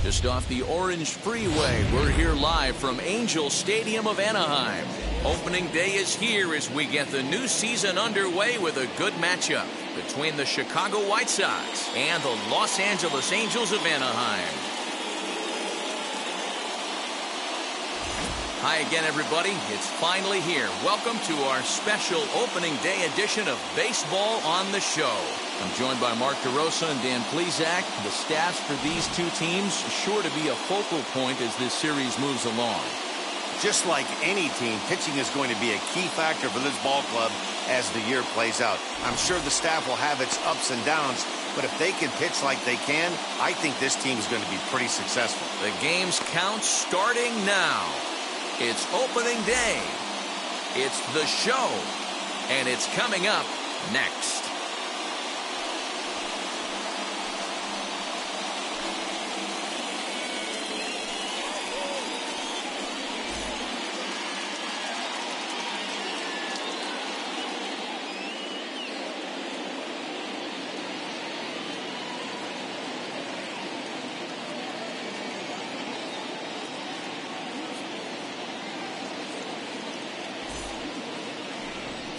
Just off the Orange Freeway, we're here live from Angel Stadium of Anaheim. Opening day is here as we get the new season underway with a good matchup between the Chicago White Sox and the Los Angeles Angels of Anaheim. Hi again, everybody. It's finally here. Welcome to our special opening day edition of Baseball on the Show. I'm joined by Mark DeRosa and Dan Plesac. The staffs for these two teams sure to be a focal point as this series moves along. Just like any team, pitching is going to be a key factor for this ball club as the year plays out. I'm sure the staff will have its ups and downs, but if they can pitch like they can, I think this team is going to be pretty successful. The game's count starting now. It's opening day. It's the show. And it's coming up next.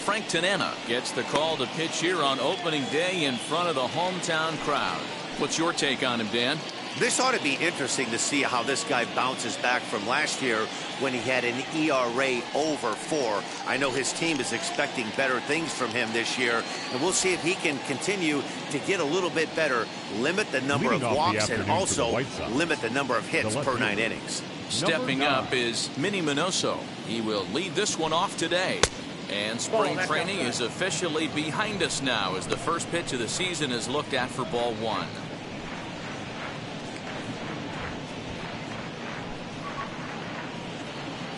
Frank Tanana gets the call to pitch here on opening day in front of the hometown crowd. What's your take on him, Dan? This ought to be interesting to see how this guy bounces back from last year when he had an ERA over 4. I know his team is expecting better things from him this year, and we'll see if he can continue to get a little bit better, limit the number of walks, and also limit the number of hits per 9 innings. Stepping up is Minnie Minoso. He will lead this one off today. And spring training is officially behind us now as the first pitch of the season is looked at for ball 1.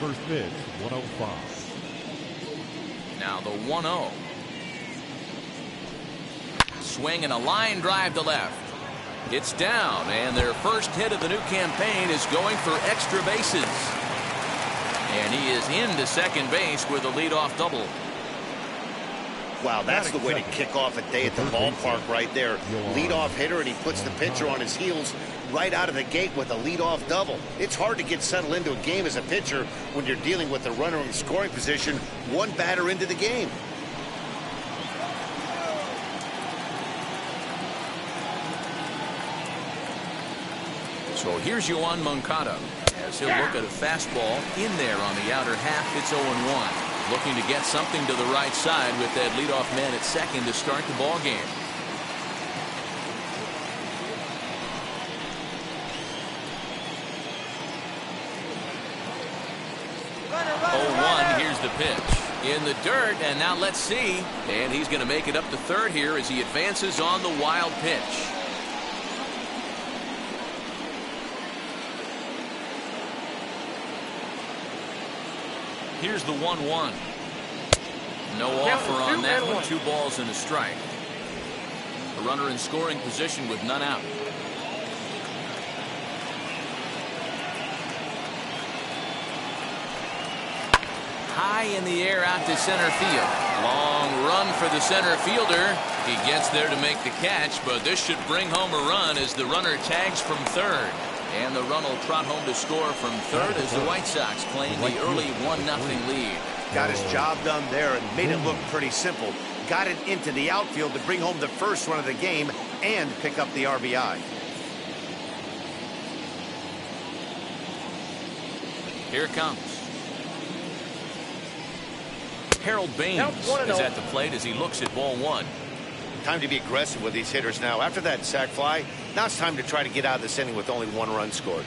First pitch, 105. Now the 1-0. Swing and a line drive to left. It's down, and their first hit of the new campaign is going for extra bases. And he is into second base with a leadoff double. Wow, that's the way to kick off a day at the ballpark right there. Leadoff hitter, and he puts the pitcher on his heels right out of the gate with a leadoff double. It's hard to get settled into a game as a pitcher when you're dealing with a runner in scoring position one batter into the game. So here's Yoan Moncada. As he'll look at a fastball in there on the outer half. It's 0-1. Looking to get something to the right side with that leadoff man at second to start the ball game. 0-1. Here's the pitch. In the dirt, and now let's see. And he's going to make it up to third here as he advances on the wild pitch. Here's the 1-1. No offer on that one. 2 balls and a strike. A runner in scoring position with none out. High in the air out to center field. Long run for the center fielder. He gets there to make the catch, but this should bring home a run as the runner tags from third. And the run will trot home to score from third as the White Sox claim the early 1-0 lead. Got his job done there and made it look pretty simple. Got it into the outfield to bring home the first run of the game and pick up the RBI. Here it comes. Harold Baines is at the plate as he looks at ball 1. Time to be aggressive with these hitters now. After that sac fly, now it's time to try to get out of this inning with only 1 run scored.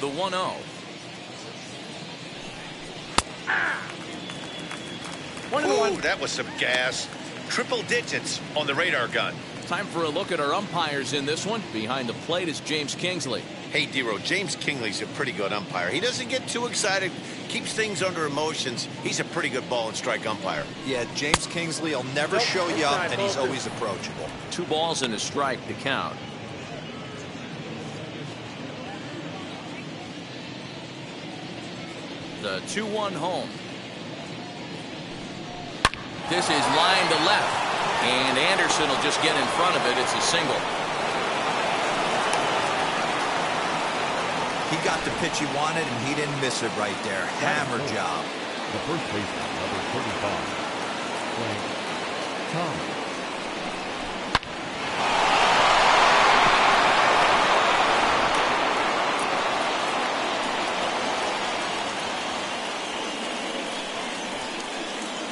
The 1-0. Ooh, that was some gas. Triple digits on the radar gun. Time for a look at our umpires in this one. Behind the plate is James Kingsley. Hey, Dero, James Kingsley's a pretty good umpire. He doesn't get too excited, keeps things under emotions. He's a pretty good ball and strike umpire. Yeah, James Kingsley will never show you up, and he's always approachable. 2 balls and a strike to count. The 2-1 home. This is line to left, and Anderson will just get in front of it. It's a single. He got the pitch he wanted, and he didn't miss it right there. Hammer job. The first baseman, number 35, Frank Thomas.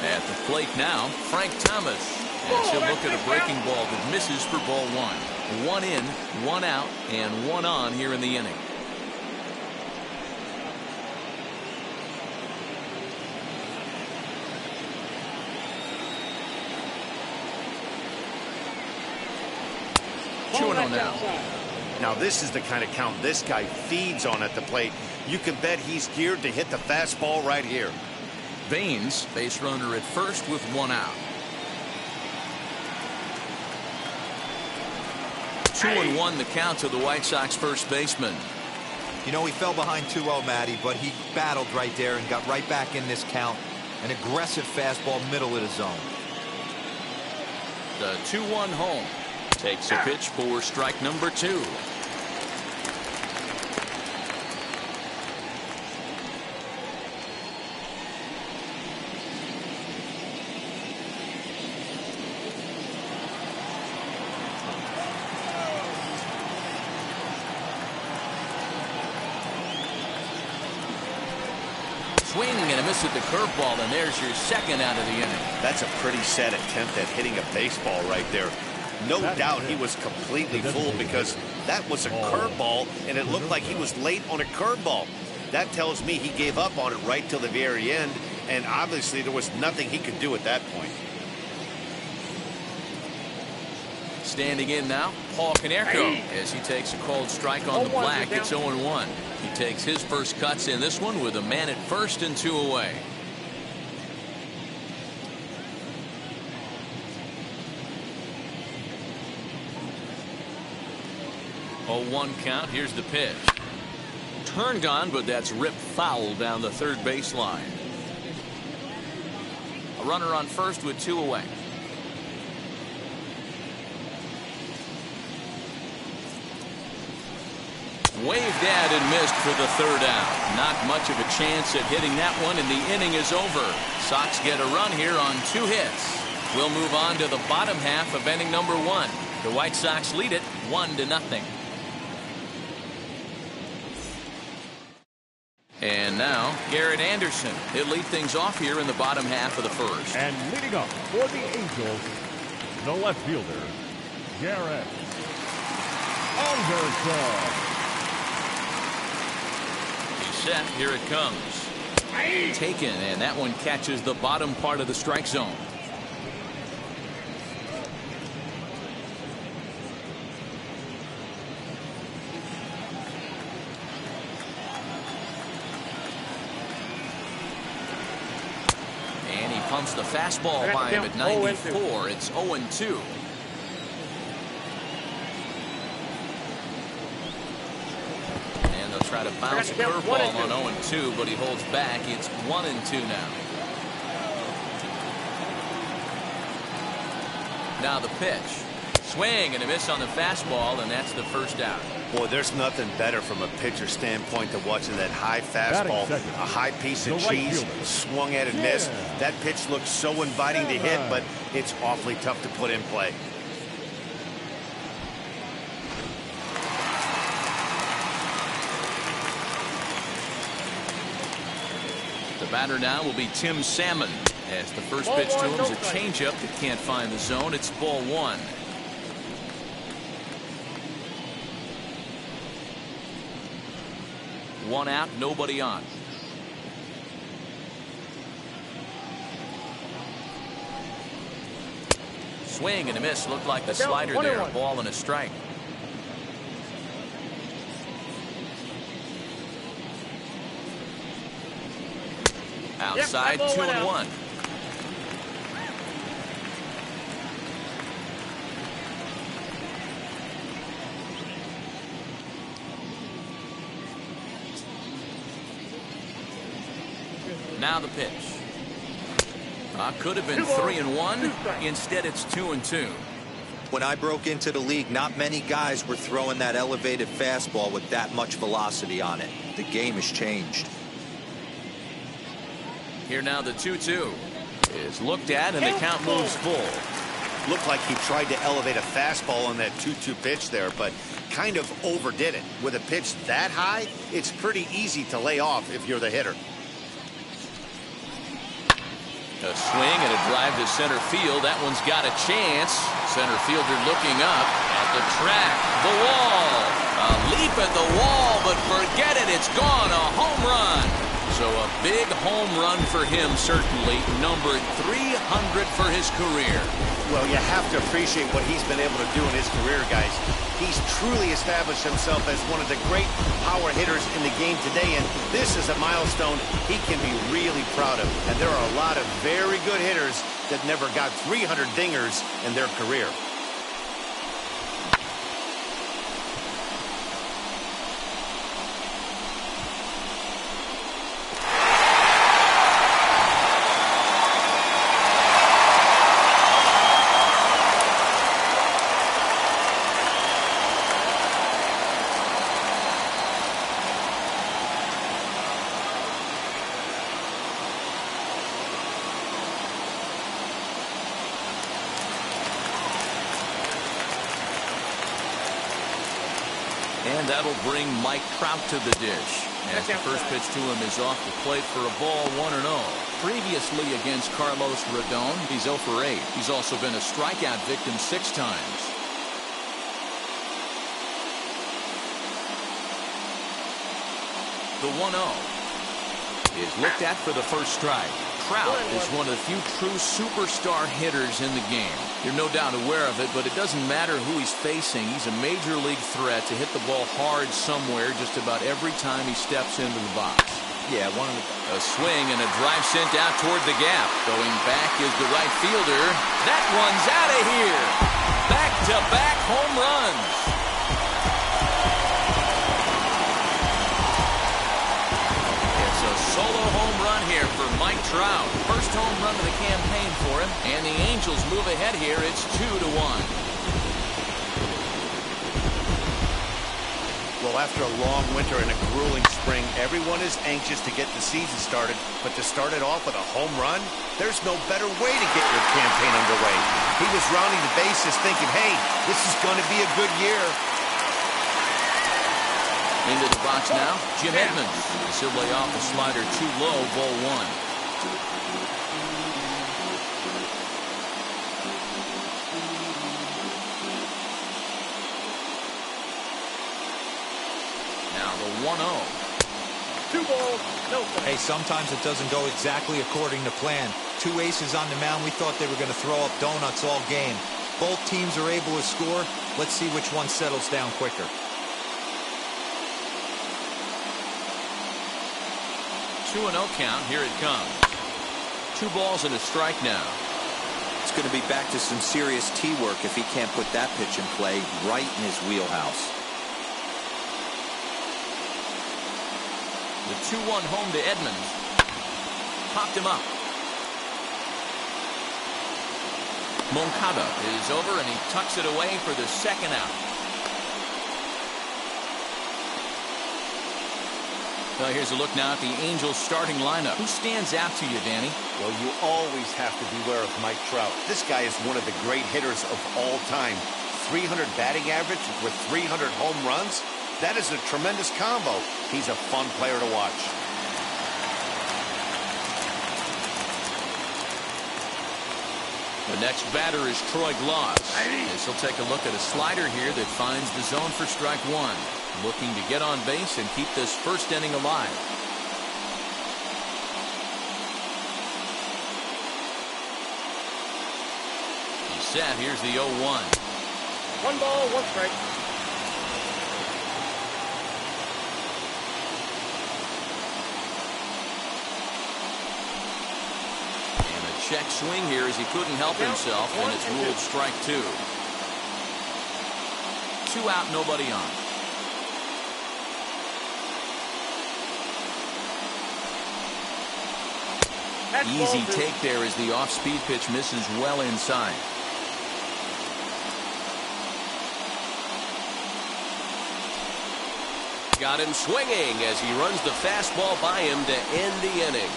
At the plate now, Frank Thomas. As he'll look at a breaking ball that misses for ball one. One in, one out, and one on here in the inning. Now this is the kind of count this guy feeds on at the plate. You can bet he's geared to hit the fastball right here. Baines, base runner at first with one out. 2-1 the count to the White Sox first baseman. You know, he fell behind 2-0, Matty, but he battled right there and got right back in this count. An aggressive fastball middle of the zone. The 2-1 home. Takes a pitch for strike number 2. Swing and a miss at the curveball, and there's your second out of the inning. That's a pretty sad attempt at hitting a baseball right there. No doubt he was completely fooled because that was a curveball, and it looked like he was late on a curveball. That tells me he gave up on it right till the very end, and obviously there was nothing he could do at that point. Standing in now, Paul Konerko, as he takes a called strike on the black. It's 0-1. He takes his first cuts in this one with a man at first and 2 away. Oh, 1 count. Here's the pitch. Turned on, but that's ripped foul down the third baseline. A runner on first with 2 away. Waved at and missed for the third out. Not much of a chance at hitting that one, and the inning is over. Sox get a run here on 2 hits. We'll move on to the bottom half of inning number 1. The White Sox lead it 1-0. And now, Garrett Anderson. He'll lead things off here in the bottom half of the first. And leading up for the Angels, the left fielder, Garrett Anderson. He's set. Here it comes. Taken, and that one catches the bottom part of the strike zone. Pumps the fastball by him at 94. It's 0-2. And they'll try to bounce a curveball on 0-2, but he holds back. It's 1-2 now. Now the pitch. Swing and a miss on the fastball, and that's the first out. Boy, there's nothing better from a pitcher standpoint than watching that high fastball, a high piece of cheese, swung at and missed. That pitch looks so inviting to hit, but it's awfully tough to put in play. The batter now will be Tim Salmon, as the first pitch to him is a changeup that can't find the zone. It's ball 1. One out, nobody on. Swing and a miss. Looked like the slider there. A ball and a strike. Outside, 2-1. Now the pitch. Could have been 3-1. Instead, it's 2-2. When I broke into the league, not many guys were throwing that elevated fastball with that much velocity on it. The game has changed. Here now the 2-2 is looked at, and the count moves full. Looked like he tried to elevate a fastball on that 2-2 pitch there, but kind of overdid it. With a pitch that high, it's pretty easy to lay off if you're the hitter. A swing and a drive to center field. That one's got a chance. Center fielder looking up at the track. The wall. A leap at the wall, but forget it. It's gone. A home run. So a big home run for him, certainly. Number 300 for his career. Well, you have to appreciate what he's been able to do in his career, guys. He's truly established himself as one of the great power hitters in the game today, and this is a milestone he can be really proud of. And there are a lot of very good hitters that never got 300 dingers in their career. And that'll bring Mike Trout to the dish. As the first pitch to him is off the plate for a ball, 1-0. Previously against Carlos Rodon, he's 0 for 8. He's also been a strikeout victim 6 times. The 1-0 is looked at for the first strike. Trout is one of the few true superstar hitters in the game. You're no doubt aware of it, but it doesn't matter who he's facing. He's a major league threat to hit the ball hard somewhere just about every time he steps into the box. Yeah, a swing and a drive sent out toward the gap. Going back is the right fielder. That one's out of here. Back-to-back home runs. Solo home run here for Mike Trout. First home run of the campaign for him. And the Angels move ahead here. It's 2-1. Well, after a long winter and a grueling spring, everyone is anxious to get the season started. But to start it off with a home run, there's no better way to get your campaign underway. He was rounding the bases thinking, hey, this is going to be a good year. Into the box now, Jim Edmonds. He'll lay off a slider too low, ball 1. Now the 1-0. 2 balls, no strikes. Hey, sometimes it doesn't go exactly according to plan. 2 aces on the mound. We thought they were going to throw up donuts all game. Both teams are able to score. Let's see which one settles down quicker. 2-0 count. Here it comes. 2 balls and a strike now. It's going to be back to some serious tee work if he can't put that pitch in play right in his wheelhouse. The 2-1 home to Edmonds. Popped him up. Moncada is over, and he tucks it away for the second out. Well, here's a look now at the Angels starting lineup. Who stands out to you, Danny? Well, you always have to beware of Mike Trout. This guy is one of the great hitters of all time. 300 batting average with 300 home runs. That is a tremendous combo. He's a fun player to watch. The next batter is Troy Glaus. This will take a look at a slider here that finds the zone for strike 1. Looking to get on base and keep this first inning alive. He's set. Here's the 0-1. 1 ball, 1 strike. And a check swing here as he couldn't help himself, and it's ruled strike 2. 2 out, nobody on. That's Easy ball 2. take there as the off-speed pitch misses well inside. Got him swinging as he runs the fastball by him to end the inning.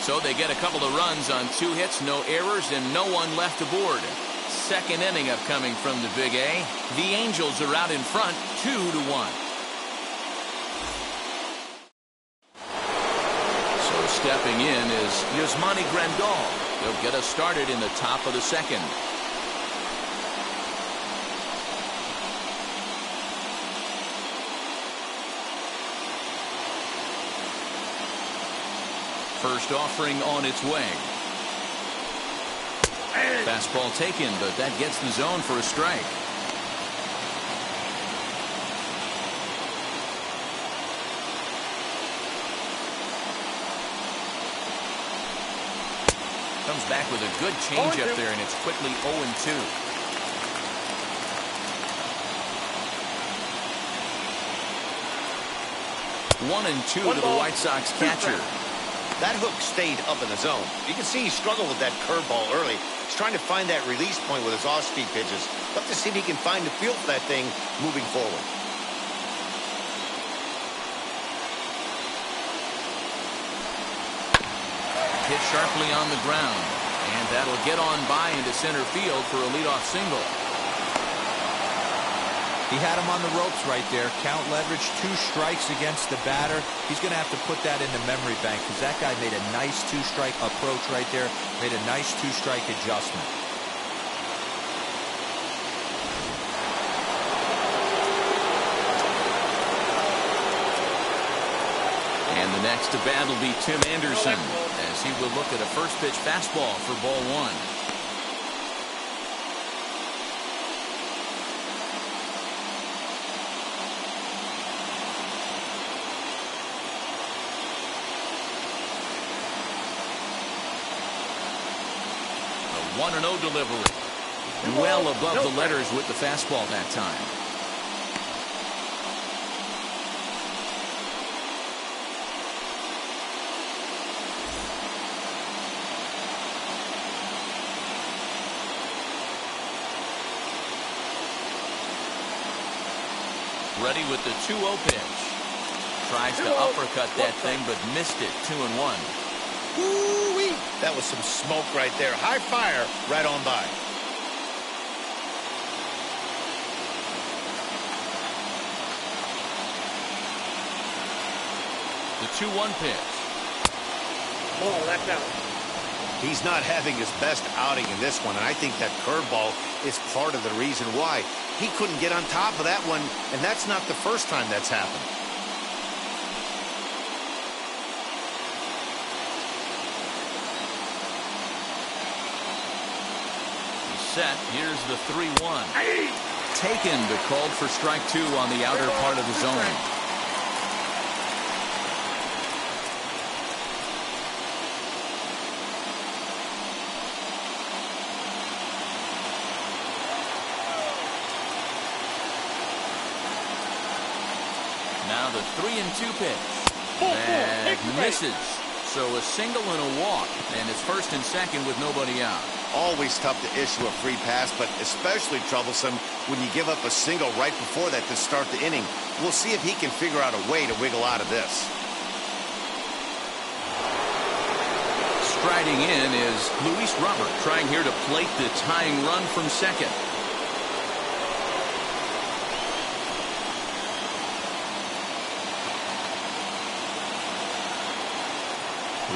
So they get a couple of runs on 2 hits, no errors, and no one left aboard. Second inning upcoming from the Big A. The Angels are out in front, 2-1. So stepping in is Yasmani Grandal. He'll get us started in the top of the second. First offering on its way. Fastball taken, but that gets the zone for a strike. Comes back with a good changeup there, and it's quickly 0-2. One and two to the White Sox catcher. That hook stayed up in the zone. You can see he struggled with that curveball early. He's trying to find that release point with his off-speed pitches. Love to see if he can find the feel for that thing moving forward. Hit sharply on the ground, and that'll get on by into center field for a leadoff single. He had him on the ropes right there. Count leverage, 2 strikes against the batter. He's going to have to put that in the memory bank because that guy made a nice 2-strike approach right there. Made a nice 2-strike adjustment. And the next to bat will be Tim Anderson as he will look at a first pitch fastball for ball 1. A 1-0 delivery. Well above the letters with the fastball that time. Ready with the 2-0 pitch. Tries to uppercut that thing, but missed it. 2-1. Woo-wee! That was some smoke right there. High fire right on by. The 2-1 pitch. Ball, that's out. He's not having his best outing in this one, and I think that curveball is part of the reason why. He couldn't get on top of that one, and that's not the first time that's happened. He's set. Here's the 3-1. Taken, but called for strike 2 on the outer part of the zone. Now the 3-2 pitch. And misses. So a single and a walk. And it's first and second with nobody out. Always tough to issue a free pass, but especially troublesome when you give up a single right before that to start the inning. We'll see if he can figure out a way to wiggle out of this. Striding in is Luis Robert, trying here to plate the tying run from second.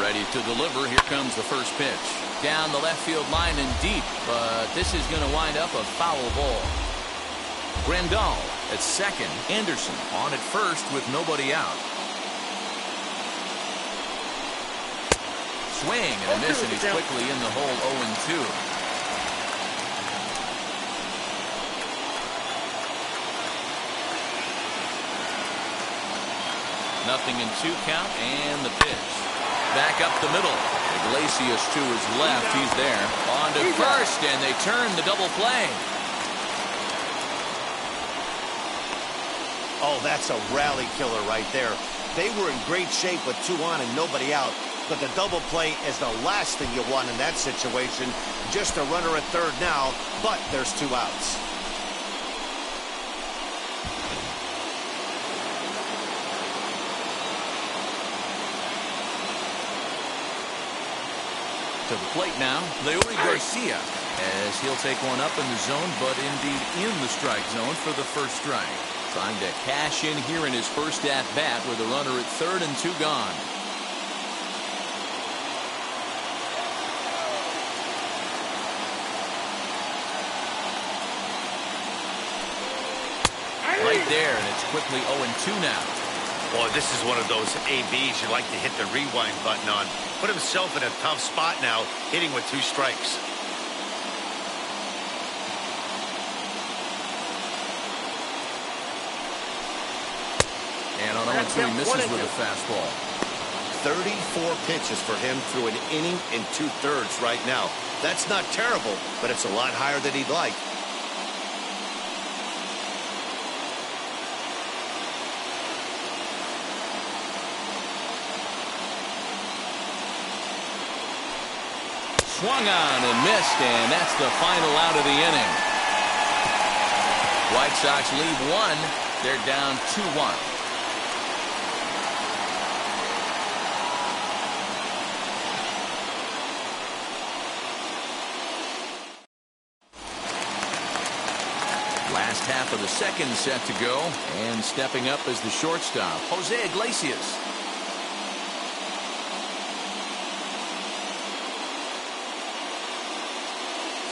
Ready to deliver. Here comes the first pitch. Down the left field line and deep, but this is going to wind up a foul ball. Grandal at second. Anderson on at first with nobody out. Swing and a miss, and he's quickly in the hole. 0-2. Nothing in 2 count, and the pitch. Back up the middle. Iglesias to his left. He's there. On to first, and they turn the double play. Oh, that's a rally killer right there. They were in great shape with 2 on and nobody out. but the double play is the last thing you want in that situation. Just a runner at third now, but there's 2 outs. To the plate now, Leury Garcia, as he'll take one up in the zone, but indeed in the strike zone for the first strike. Trying to cash in here in his first at-bat with a runner at third and 2 gone. Right there, and it's quickly 0-2 now. Boy, this is one of those ABs you like to hit the rewind button on. Put himself in a tough spot now, hitting with 2 strikes. And on 0-2, he misses with a fastball. 34 pitches for him through an inning and 2/3 right now. That's not terrible, but it's a lot higher than he'd like. Swung on and missed, and that's the final out of the inning. White Sox lead 1. They're down 2-1. Last half of the second set to go, and stepping up as the shortstop, Jose Iglesias.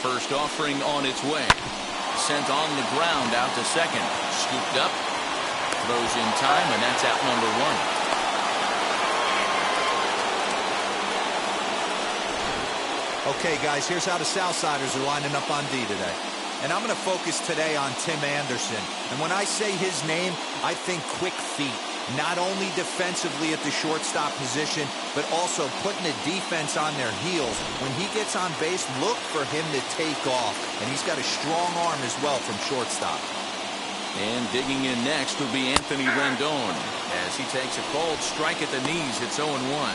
First offering on its way. Sent on the ground out to second. Scooped up. Throws in time, and that's out number 1. Okay, guys, here's how the Southsiders are lining up on D today. And I'm going to focus today on Tim Anderson. And when I say his name, I think quick feet. Not only defensively at the shortstop position, but also putting the defense on their heels. When he gets on base, look for him to take off. And he's got a strong arm as well from shortstop. And digging in next will be Anthony Rendon. As he takes a cold strike at the knees, it's 0-1.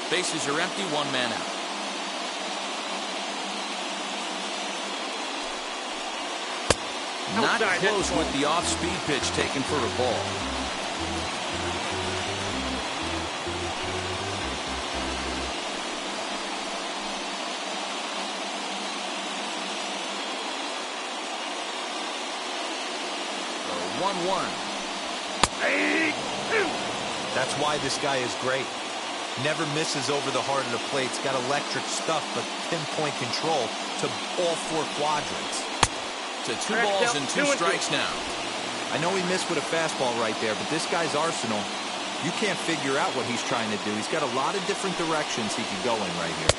Bases are empty, 1 man out. Not close with the off-speed pitch taken for a ball. So 1-1. That's why this guy is great. Never misses over the heart of the plate. He's got electric stuff, but pinpoint control to all 4 quadrants. To 2 balls and 2 strikes now. I know he missed with a fastball right there, but this guy's arsenal, you can't figure out what he's trying to do. He's got a lot of different directions he could go in right here.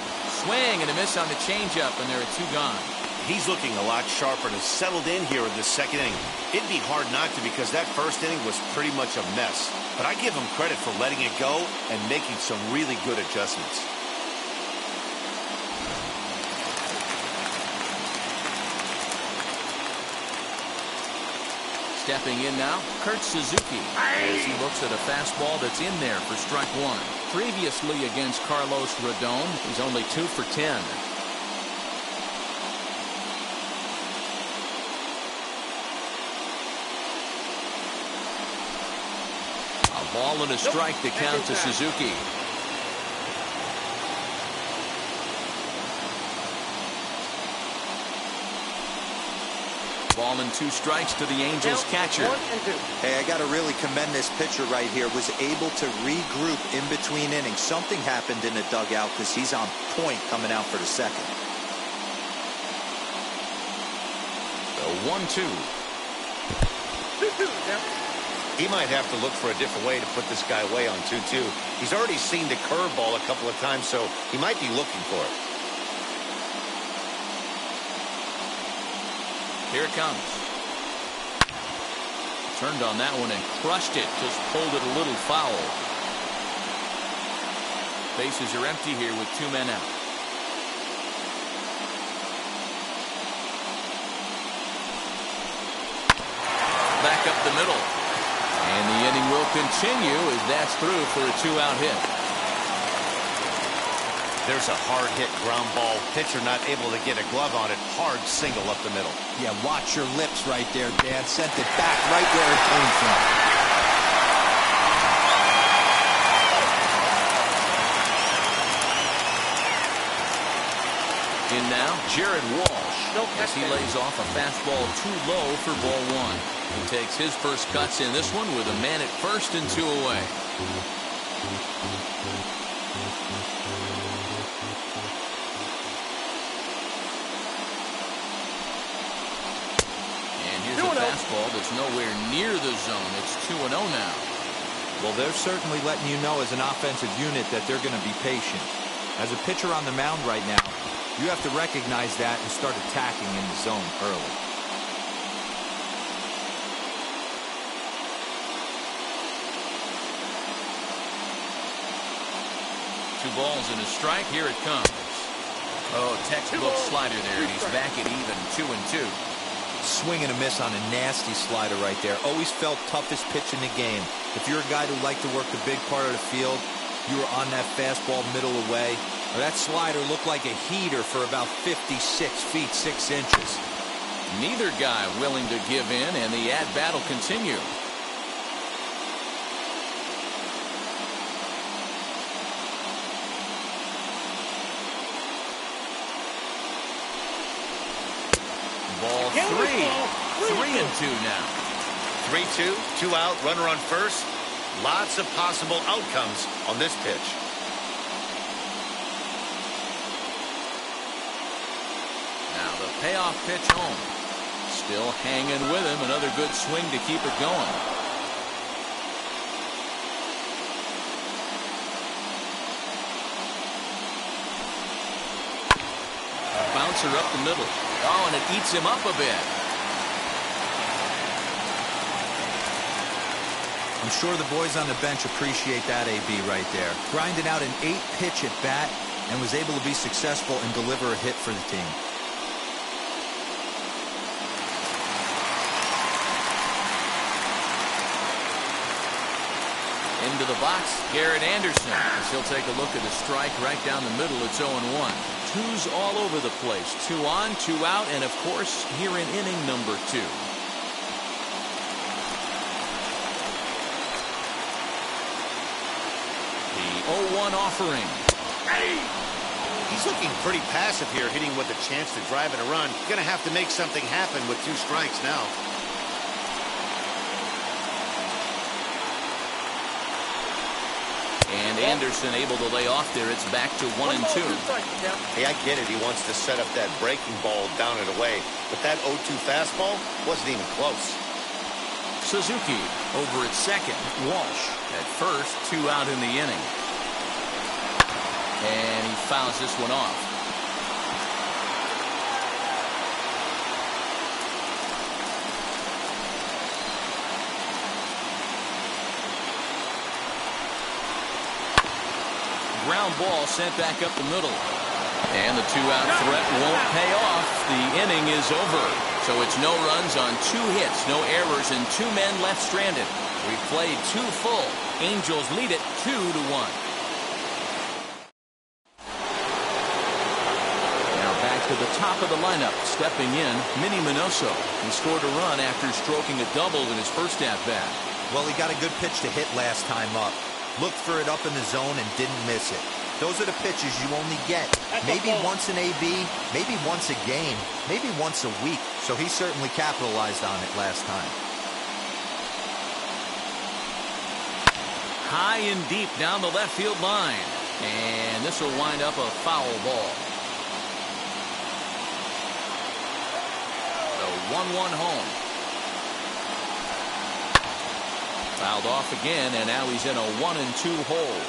Swing and a miss on the changeup, and there are 2 gone. He's looking a lot sharper and has settled in here in the second inning. It'd be hard not to, because that first inning was pretty much a mess. But I give him credit for letting it go and making some really good adjustments. Stepping in now, Kurt Suzuki, as he looks at a fastball that's in there for strike 1. Previously against Carlos Rodon, he's only 2 for 10. A ball and a strike to count to Suzuki. Ball and 2 strikes to the Angels catcher. Hey, I got to really commend this pitcher right here. Was able to regroup in between innings. Something happened in the dugout because he's on point coming out for the second. The 1-2. He might have to look for a different way to put this guy away on 2-2. He's already seen the curveball a couple of times, so he might be looking for it. Here it comes. Turned on that one and crushed it. Just pulled it a little foul. Bases are empty here with 2 men out. Back up the middle. continue as that's through for a 2-out hit. There's a hard hit ground ball. Pitcher not able to get a glove on it. Hard single up the middle. Yeah, watch your lips right there, Dan. Sent it back right where it came from. In now, Jared Walsh, as he lays off a fastball too low for ball 1. He takes his first cuts in this one with a man at first and 2 away. Fastball that's nowhere near the zone. It's 2-0 now. Well, they're certainly letting you know as an offensive unit that they're going to be patient. As a pitcher on the mound right now, you have to recognize that and start attacking in the zone early. Two balls and a strike. Here it comes. Oh, textbook slider there, and he's back at even 2-2. Swing and a miss on a nasty slider right there. Always felt toughest pitch in the game. If you're a guy who liked to work the big part of the field, you were on that fastball middle away. That slider looked like a heater for about 56 feet 6 inches. Neither guy willing to give in, and the at-bat will continue. Ball 3. 3-2 now. 3-2, 2 out, runner on first. Lots of possible outcomes on this pitch. Now the payoff pitch home. Still hanging with him. Another good swing to keep it going. Bouncer up the middle. Oh, and it eats him up a bit. I'm sure the boys on the bench appreciate that, AB, right there. Grinding out an 8-pitch at bat and was able to be successful and deliver a hit for the team. Into the box, Garrett Anderson. As he'll take a look at the strike right down the middle. It's 0-1. Twos all over the place. 2 on, 2 out, and of course, here in inning number 2. The 0-1 offering. He's looking pretty passive here, hitting with a chance to drive and a run. Going to have to make something happen with 2 strikes now. And Anderson able to lay off there. It's back to 1-2. Hey, I get it. He wants to set up that breaking ball down and away. But that 0-2 fastball wasn't even close. Suzuki over at second. Walsh at first. 2 out in the inning. And he fouls this one off. Ground ball sent back up the middle. And the 2-out threat won't pay off. The inning is over. So it's no runs on 2 hits, no errors, and 2 men left stranded. We've played 2 full. Angels lead it 2-1. Now back to the top of the lineup. Stepping in, Minnie Minoso. He scored a run after stroking a double in his first at-bat. Well, he got a good pitch to hit last time up. Looked for it up in the zone and didn't miss it. Those are the pitches you only get. Maybe once an AB, maybe once a game, maybe once a week. So he certainly capitalized on it last time. High and deep down the left field line. And this will wind up a foul ball. The 1-1 home. Fouled off again, and now he's in a 1-2 hole.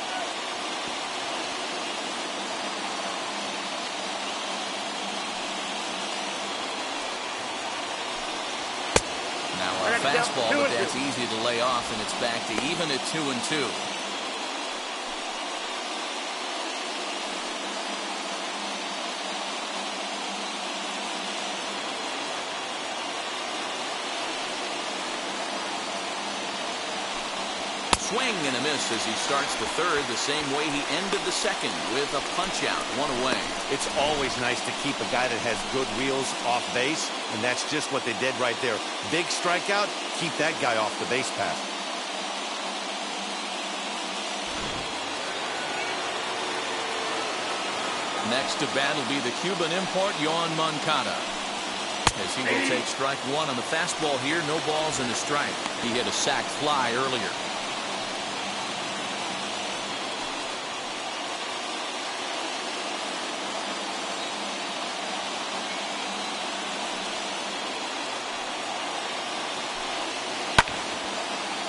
Now a fastball, but that's easy to lay off, and it's back to even at 2-2. swing and a miss as he starts the third the same way he ended the second, with a punch out, one away. It's always nice to keep a guy that has good wheels off base, and that's just what they did right there. Big strikeout, keep that guy off the base path. Next to bat will be the Cuban import, Yoan Moncada. As he will take strike one on the fastball here, no balls in the strike. He hit a sac fly earlier.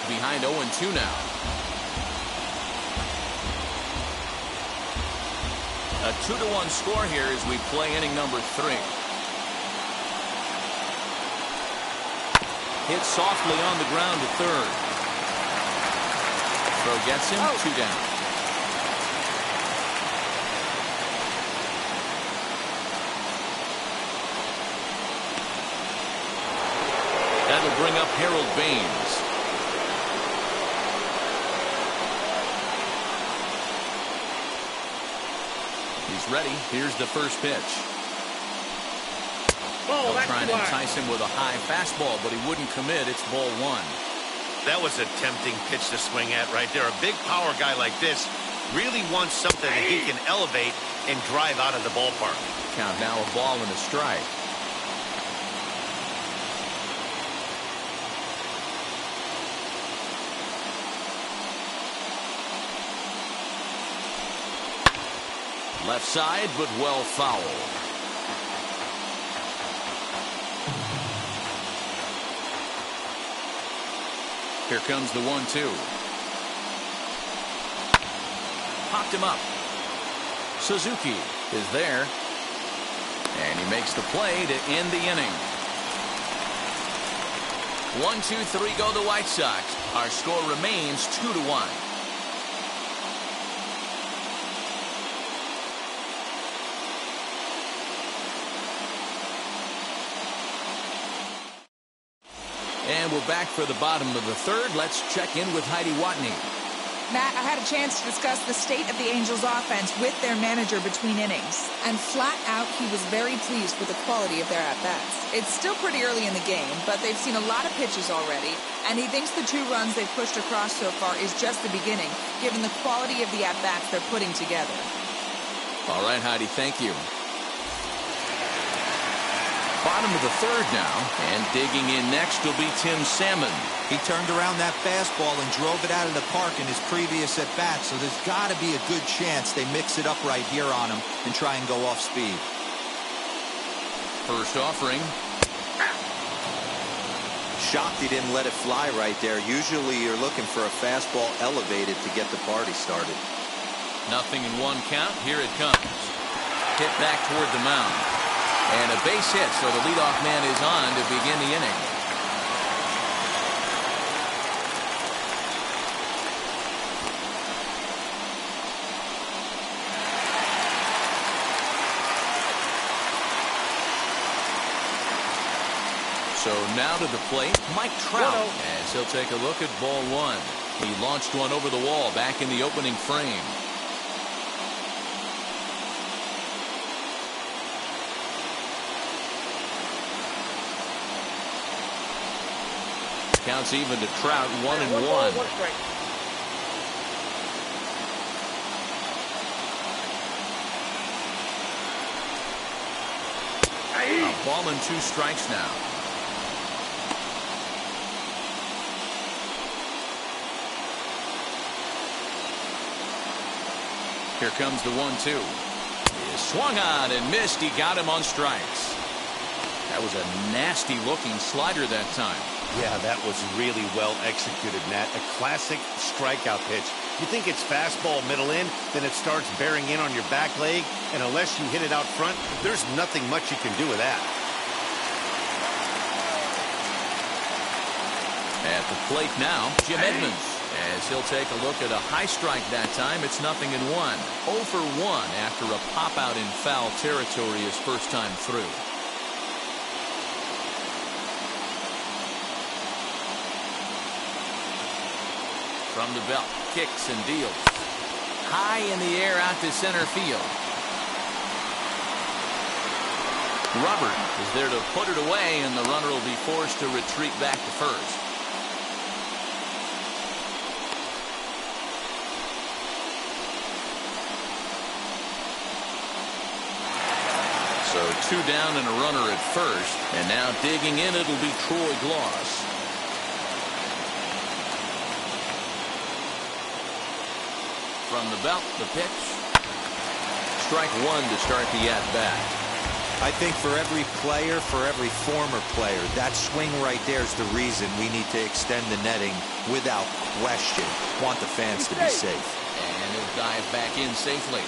Behind 0-2 now. A 2-1 score here as we play inning number 3. Hit softly on the ground to third. Throw gets him, 2 down. That'll bring up Harold Baines. He's ready. Here's the first pitch. They'll try and entice him with a high fastball, but he wouldn't commit. It's ball 1. That was a tempting pitch to swing at right there. A big power guy like this really wants something that he can elevate and drive out of the ballpark. Count now, a ball and a strike. Left side, but well fouled. Here comes the 1-2. Popped him up. Suzuki is there. And he makes the play to end the inning. 1-2-3 go the White Sox. Our score remains 2-1. And we're back for the bottom of the third. Let's check in with Heidi Watney. Matt, I had a chance to discuss the state of the Angels offense with their manager between innings. And flat out, he was very pleased with the quality of their at-bats. It's still pretty early in the game, but they've seen a lot of pitches already. And he thinks the 2 runs they've pushed across so far is just the beginning, given the quality of the at-bats they're putting together. All right, Heidi, thank you. Bottom of the third now, and digging in next will be Tim Salmon. He turned around that fastball and drove it out of the park in his previous at-bat, so there's got to be a good chance they mix it up right here on him and try and go off speed. First offering. Shocked he didn't let it fly right there. Usually you're looking for a fastball elevated to get the party started. Nothing in 1 count. Here it comes. Hit back toward the mound. And a base hit, so the leadoff man is on to begin the inning. So now to the plate, Mike Trout, as he'll take a look at ball 1. He launched one over the wall back in the opening frame. Counts even to Trout, 1-1. A ball and 2 strikes now. Here comes the 1-2. He swung on and missed. He got him on strikes. That was a nasty looking slider that time. Yeah, that was really well executed, Matt. A classic strikeout pitch. You think it's fastball middle in, then it starts bearing in on your back leg, and unless you hit it out front, there's nothing much you can do with that. At the plate now, Jim Edmonds, as he'll take a look at a high strike that time. It's 0-1. 0 for 1 after a pop out in foul territory his first time through. From the belt, kicks and deals. High in the air out to center field. Robert is there to put it away, and the runner will be forced to retreat back to first. So 2 down and a runner at first, and now digging in, it'll be Troy Gloss. From the belt, the pitch. Strike 1 to start the at-bat. I think for every player, for every former player, that swing right there is the reason we need to extend the netting without question. Want the fans to be safe. And he'll dive back in safely.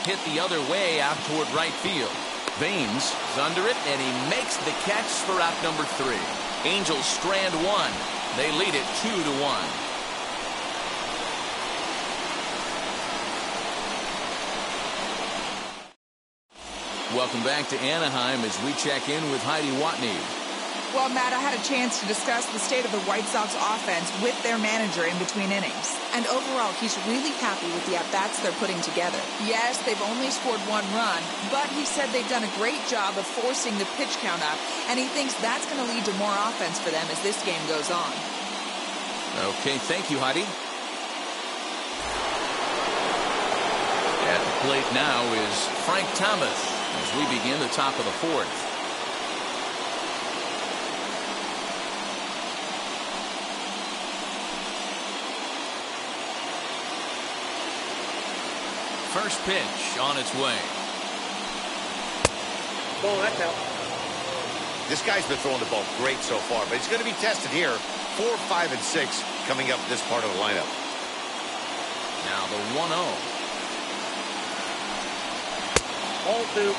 Hit the other way out toward right field. Baines is under it, and he makes the catch for out number 3. Angels strand 1. They lead it 2-1. Welcome back to Anaheim as we check in with Heidi Watney. Well, Matt, I had a chance to discuss the state of the White Sox offense with their manager in between innings. And overall, he's really happy with the at-bats they're putting together. Yes, they've only scored 1 run, but he said they've done a great job of forcing the pitch count up, and he thinks that's going to lead to more offense for them as this game goes on. Okay, thank you, Heidi. At the plate now is Frank Thomas as we begin the top of the 4th. First pitch on its way. Ball, that's out. This guy's been throwing the ball great so far, but he's going to be tested here. 4, 5, and 6 coming up this part of the lineup. Now the 1-0. Ball 2.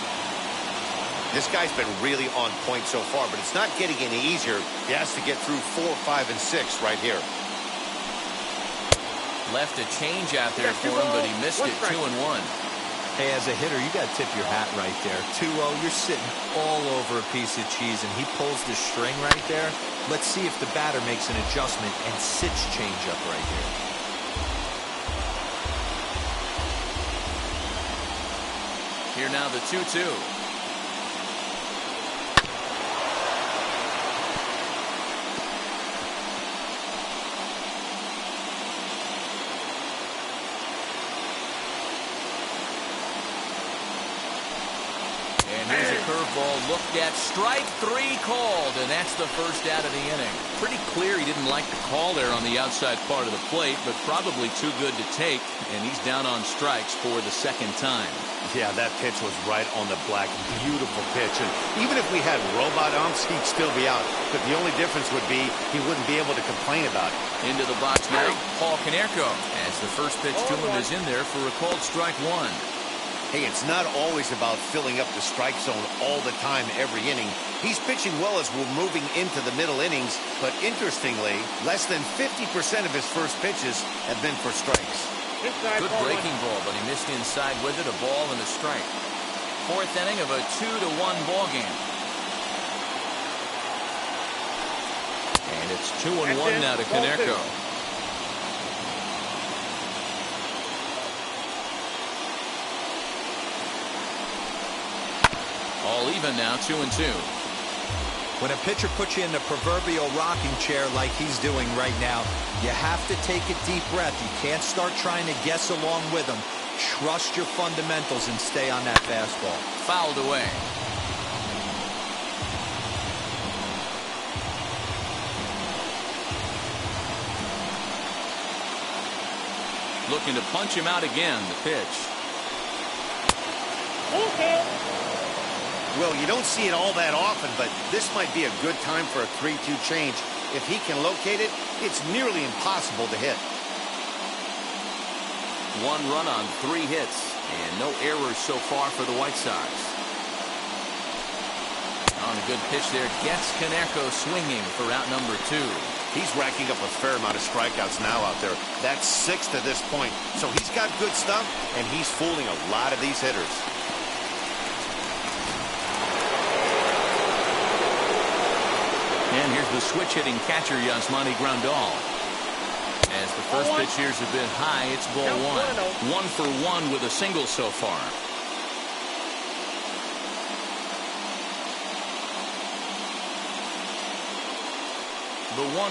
This guy's been really on point so far, but it's not getting any easier. He has to get through 4, 5, and 6 right here. Left a change out there for him, but he missed it. 2-1. Hey, as a hitter, you got to tip your hat right there. 2-0, you're sitting all over a piece of cheese, and he pulls the string right there. Let's see if the batter makes an adjustment and sits changeup right here. Here now the 2-2. Curveball looked at, strike 3 called, and that's the first out of the inning. Pretty clear he didn't like the call there on the outside part of the plate, but probably too good to take, and he's down on strikes for the 2nd time. Yeah, that pitch was right on the black. Beautiful pitch, and even if we had robot umps, he'd still be out. But the only difference would be he wouldn't be able to complain about it. Into the box now, Paul Konerko, as the first pitch to him is in there for a called strike 1. Hey, it's not always about filling up the strike zone all the time, every inning. He's pitching well as we're moving into the middle innings, but interestingly, less than 50% of his first pitches have been for strikes. Good breaking ball, but he missed inside with it, a ball and a strike. 4th inning of a 2-1 ball game. And it's 2-1 now to Konerko. All even now, 2-2. When a pitcher puts you in the proverbial rocking chair like he's doing right now, you have to take a deep breath. You can't start trying to guess along with him. Trust your fundamentals and stay on that fastball. Fouled away. Looking to punch him out again, the pitch. Okay. Well, you don't see it all that often, but this might be a good time for a 3-2 change. If he can locate it, it's nearly impossible to hit. 1 run on 3 hits, and no errors so far for the White Sox. On a good pitch there, gets Konerko swinging for out number 2. He's racking up a fair amount of strikeouts now out there. That's 6 to this point. So he's got good stuff, and he's fooling a lot of these hitters. And here's the switch-hitting catcher, Yasmani Grandal. As the first pitch here's a bit high, it's ball one. 1 for 1 with a single so far. The 1-0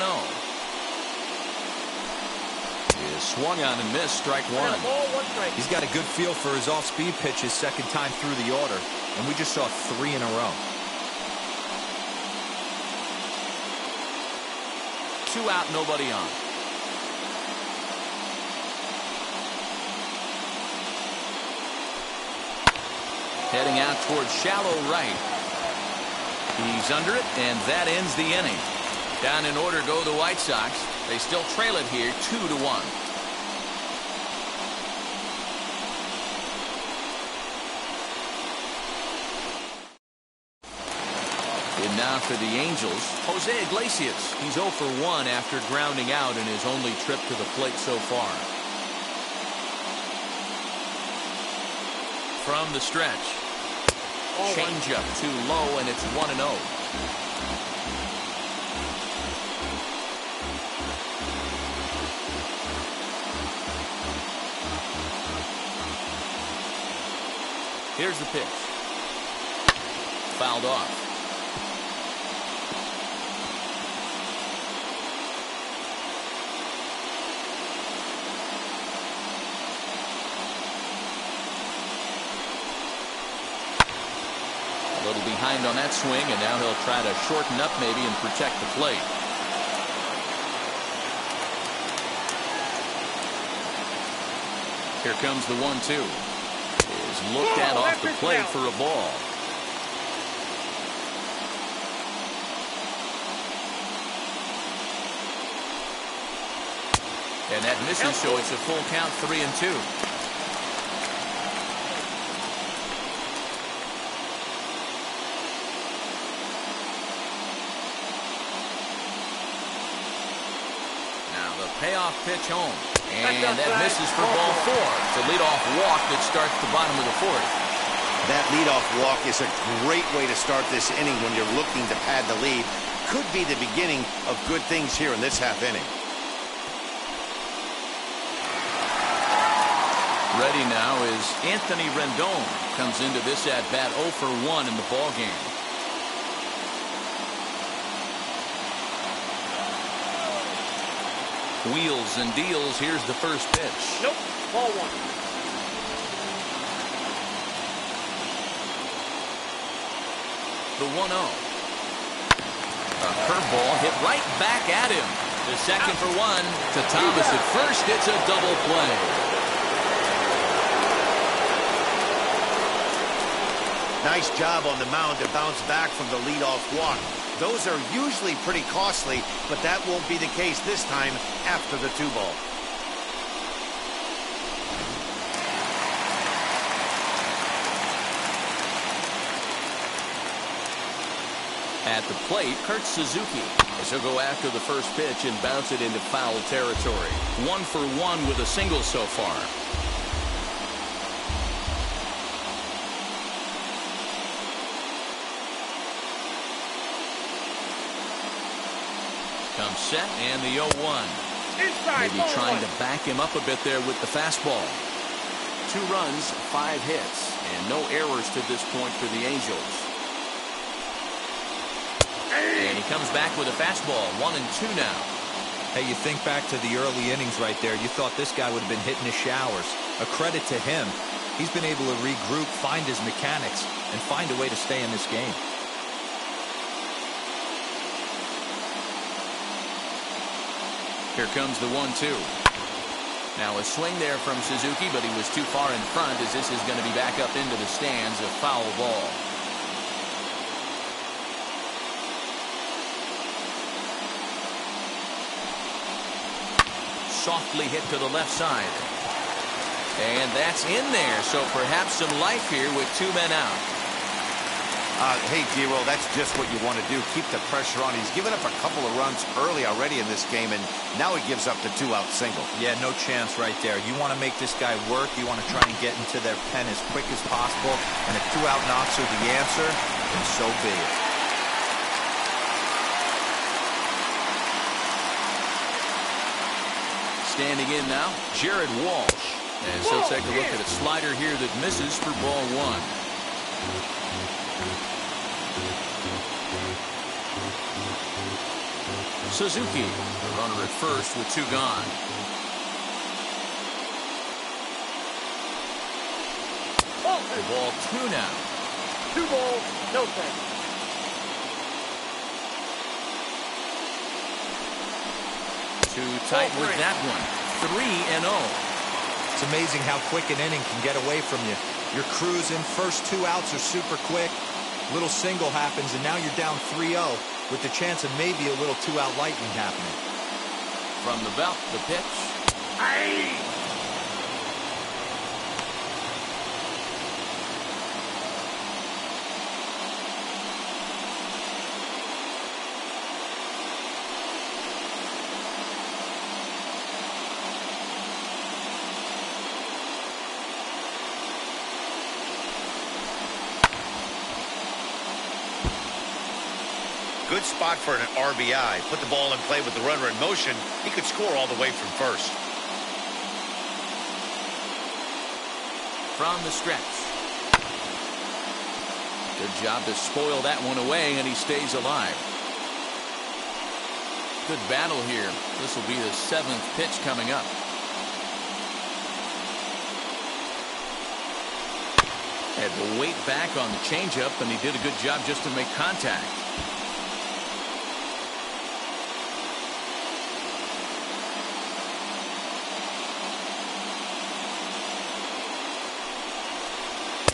is swung on and missed, strike one. He's got a good feel for his off-speed pitches second time through the order, and we just saw 3 in a row. 2 out, nobody on. Heading out towards shallow right. He's under it, and that ends the inning. Down in order go the White Sox. They still trail it here 2-1. And now for the Angels, Jose Iglesias. He's 0 for 1 after grounding out in his only trip to the plate so far. From the stretch. Changeup too low, and it's 1-0. Here's the pitch. Fouled off. A little behind on that swing, and now he'll try to shorten up maybe and protect the plate. Here comes the 1-2. Is looked at off the plate for a ball. And that misses, so it's a full count, 3-2. Payoff pitch home. And that misses for ball 4. It's a leadoff walk that starts the bottom of the 4th. That leadoff walk is a great way to start this inning when you're looking to pad the lead. Could be the beginning of good things here in this half inning. Ready now is Anthony Rendon. Comes into this at bat 0 for 1 in the ball game. Wheels and deals. Here's the first pitch. Nope. Ball 1. The 1-0. A curveball hit right back at him. The second for 1 to Thomas at first. It's a double play. Nice job on the mound to bounce back from the leadoff walk. Those are usually pretty costly, but that won't be the case this time after the 2-ball. At the plate, Kurt Suzuki, as he'll go after the first pitch and bounce it into foul territory. 1 for 1 with a single so far. Comes set, and the 0-1. Maybe trying to back him up a bit there with the fastball. 2 runs, 5 hits, and no errors to this point for the Angels. And he comes back with a fastball, 1-2 now. Hey, you think back to the early innings right there. You thought this guy would have been hitting his showers. A credit to him. He's been able to regroup, find his mechanics, and find a way to stay in this game. Here comes the 1-2. Now a swing there from Suzuki, but he was too far in front as this is going to be back up into the stands. A foul ball. Softly hit to the left side. And that's in there, so perhaps some life here with 2 men out. Hey, Giro, that's just what you want to do. Keep the pressure on. He's given up a couple of runs early already in this game, and now he gives up the 2-out single. Yeah, no chance right there. You want to make this guy work. You want to try and get into their pen as quick as possible. And if 2-out knocks are the answer, then so be it. Standing in now, Jared Walsh. And so take a look at a slider here that misses for ball one. Suzuki, the runner at first with 2 gone. Ball 2 now. 2 balls, no strikes. Too tight with that one. 3-0. It's amazing how quick an inning can get away from you. You're cruising. First 2 outs are super quick. Little single happens, and now you're down 3-0 with the chance of maybe a little 2-out lightning happening. From the belt, the pitch. Aye. Good spot for an RBI. Put the ball in play with the runner in motion. He could score all the way from first. From the stretch. Good job to spoil that one away, and he stays alive. Good battle here. This will be the 7th pitch coming up. Had to wait back on the changeup, and he did a good job just to make contact.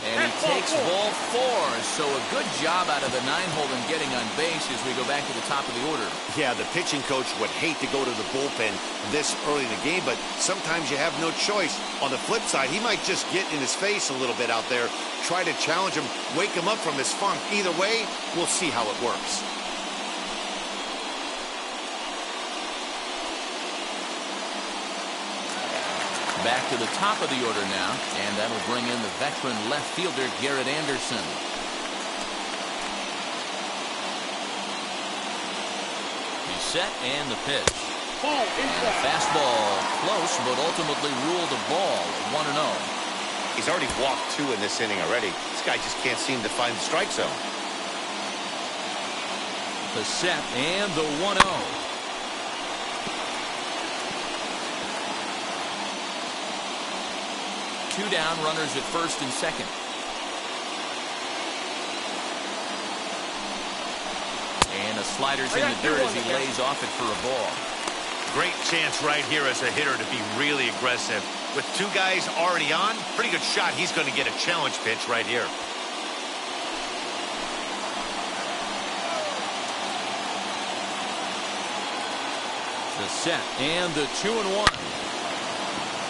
And he takes ball 4. So a good job out of the 9-hole in getting on base as we go back to the top of the order. Yeah, the pitching coach would hate to go to the bullpen this early in the game, but sometimes you have no choice. On the flip side, he might just get in his face a little bit out there, try to challenge him, wake him up from his funk. Either way, we'll see how it works. Back to the top of the order now, and that'll bring in the veteran left fielder Garrett Anderson. He's set, and the pitch. And a fastball close, but ultimately ruled a ball. 1-0. He's already walked 2 in this inning already. This guy just can't seem to find the strike zone. The set and the 1-0. Two down, runners at first and second. And a slider's in the dirt as he lays off it for a ball. Great chance right here as a hitter to be really aggressive. With 2 guys already on, pretty good shot. He's going to get a challenge pitch right here. The set and the 2-1.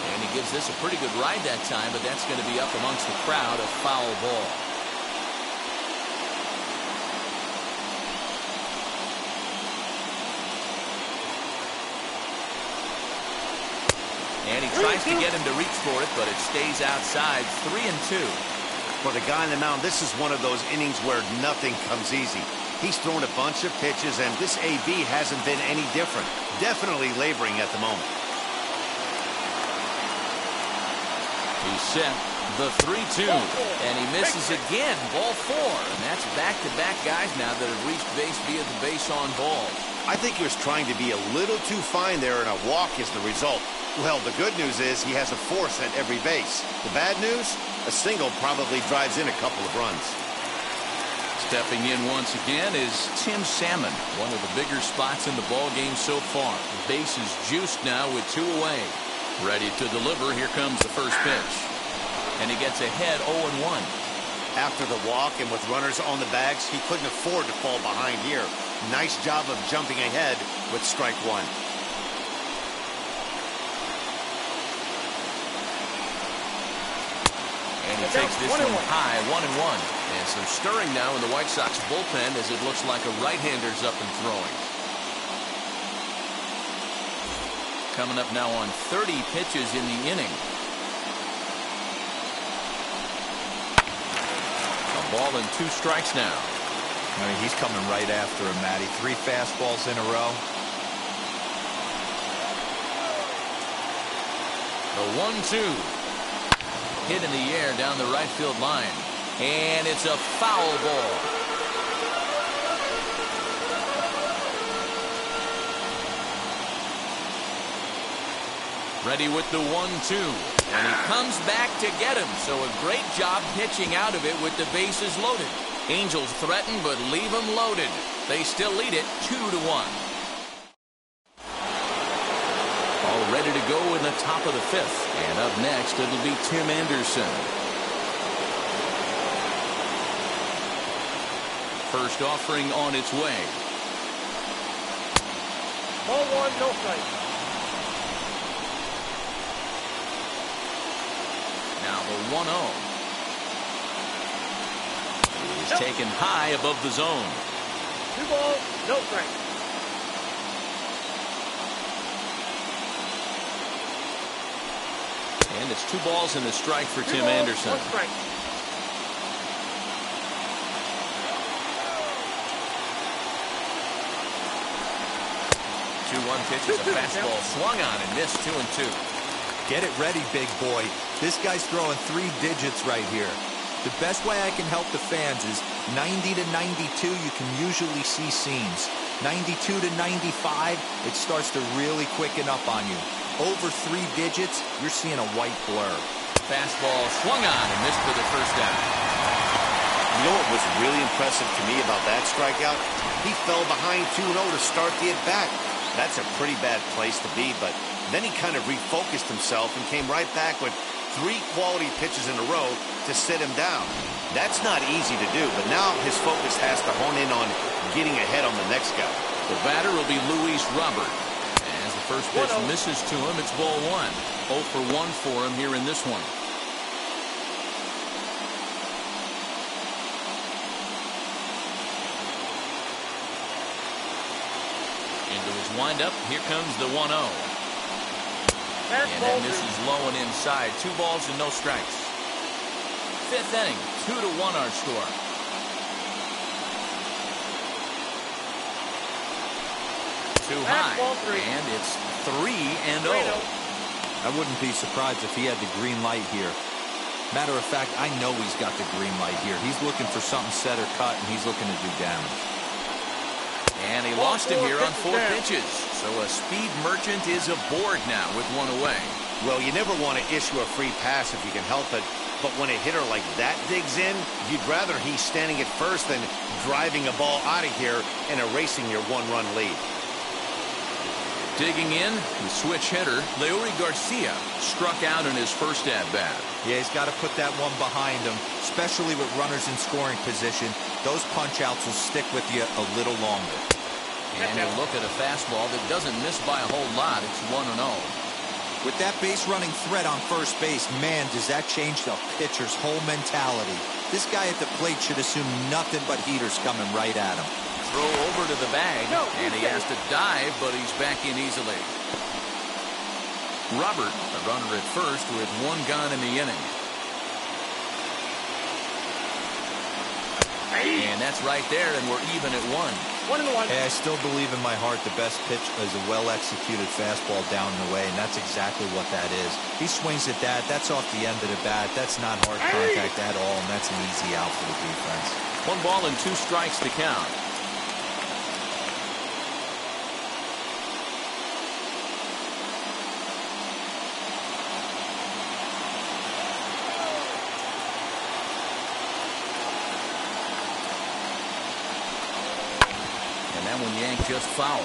And he gives this a pretty good ride that time, but that's going to be up amongst the crowd, a foul ball. And he tries to get him to reach for it, but it stays outside. 3-2. For the guy on the mound, this is one of those innings where nothing comes easy. He's thrown a bunch of pitches, and this AB hasn't been any different. Definitely laboring at the moment. He's set. The 3-2. And he misses again. Ball 4. And that's back-to-back guys now that have reached base via the base on balls. I think he was trying to be a little too fine there, and a walk is the result. Well, the good news is he has a force at every base. The bad news? A single probably drives in a couple of runs. Stepping in once again is Tim Salmon, one of the bigger spots in the ball game so far. Base is juiced now with 2 away. Ready to deliver. Here comes the first pitch. And he gets ahead 0-1. After the walk and with runners on the bags, he couldn't afford to fall behind here. Nice job of jumping ahead with strike 1. And he takes this one high, 1-1. And some stirring now in the White Sox bullpen as it looks like a right-hander's up and throwing. Coming up now on 30 pitches in the inning. A ball and 2 strikes now. I mean, he's coming right after him, Matty. 3 fastballs in a row. The 1-2. Hit in the air down the right field line. And it's a foul ball. Ready with the 1-2. And he comes back to get him. So a great job pitching out of it with the bases loaded. Angels threaten but leave them loaded. They still lead it 2-1. All ready to go in the top of the 5th. And up next it'll be Tim Anderson. First offering on its way. Ball 1, no strike. Now the 1-0. He's taken high above the zone. 2 balls, no strike. And it's 2 balls and a strike for 2 Tim balls, Anderson. 1 strike. 2-1 pitch is a fastball swung on and missed 2-2. Get it ready, big boy. This guy's throwing 3 digits right here. The best way I can help the fans is 90 to 92, you can usually see seams. 92 to 95, it starts to really quicken up on you. Over 3 digits, you're seeing a white blur. Fastball swung on and missed for the first down. You know what was really impressive to me about that strikeout? He fell behind 2-0 to start the at-bat. That's a pretty bad place to be, but then he kind of refocused himself and came right back with 3 quality pitches in a row to sit him down. That's not easy to do, but now his focus has to hone in on getting ahead on the next guy. The batter will be Luis Robert. As the first pitch misses to him, it's ball 1. 0 for 1 for him here in this one. Into his windup, here comes the 1-0. And that misses low and inside. 2 balls and no strikes. 5th inning, 2-1 our score. Too high, and it's 3-0. I wouldn't be surprised if he had the green light here. Matter of fact, I know he's got the green light here. He's looking for something set or cut, and he's looking to do damage. And he lost him here on 4 pitches. So a speed merchant is aboard now with 1 away. Well, you never want to issue a free pass if you can help it. But when a hitter like that digs in, you'd rather he's standing at first than driving a ball out of here and erasing your 1-run lead. Digging in, the switch hitter, Leury Garcia, struck out in his first at-bat. Yeah, he's got to put that one behind him, especially with runners in scoring position. Those punch-outs will stick with you a little longer. And you look at a fastball that doesn't miss by a whole lot. It's 1-0. With that base-running threat on first base, man, does that change the pitcher's whole mentality. This guy at the plate should assume nothing but heaters coming right at him. Throw over to the bag, and he has to dive, but he's back in easily. Robert, the runner at first, with 1 gone in the inning. And that's right there, and we're even at 1. 1-1. Hey, I still believe in my heart the best pitch is a well-executed fastball down and away, and that's exactly what that is. He swings at that. That's off the end of the bat. That's not hard contact at all, and that's an easy out for the defense. 1 ball and 2 strikes to count. That one yanked just foul.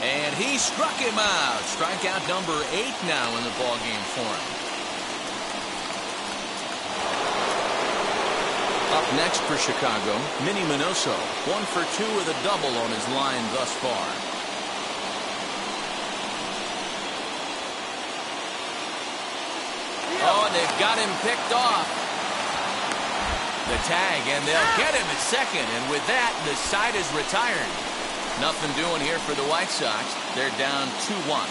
And he struck him out. Strikeout number 8 now in the ballgame for him. Up next for Chicago, Minnie Minoso. 1 for 2 with a double on his line thus far. Oh, and they've got him picked off. The tag, and they'll get him at second. And with that, the side is retired. Nothing doing here for the White Sox. They're down 2-1.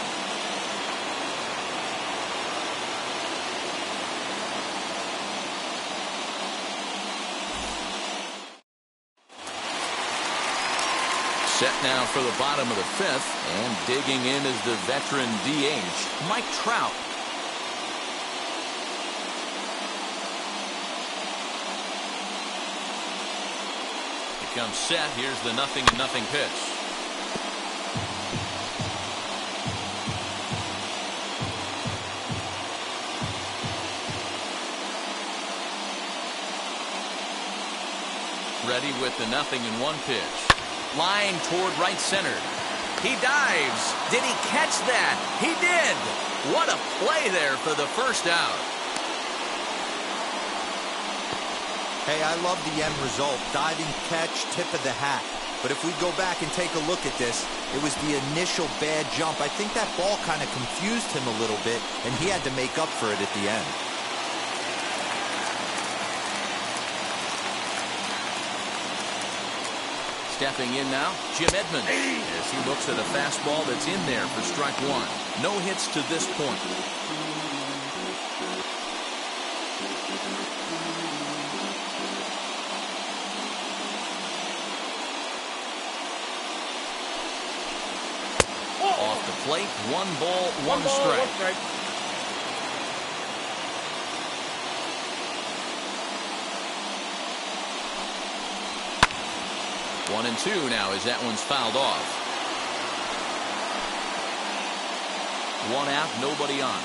Set now for the bottom of the fifth, and digging in is the veteran DH, Mike Trout. He comes set. Here's the 0-0 pitch. Ready with the 0-1 pitch. Line toward right center. He dives. Did he catch that? He did. What a play there for the first out. Hey, I love the end result. Diving catch, tip of the hat. But if we go back and take a look at this, it was the initial bad jump. I think that ball kind of confused him a little bit, and he had to make up for it at the end. Stepping in now, Jim Edmonds, as he looks at a fastball that's in there for strike one. No hits to this point. Off the plate, 1 ball, 1 strike. 1-2 now as that one's fouled off. 1 out, nobody on.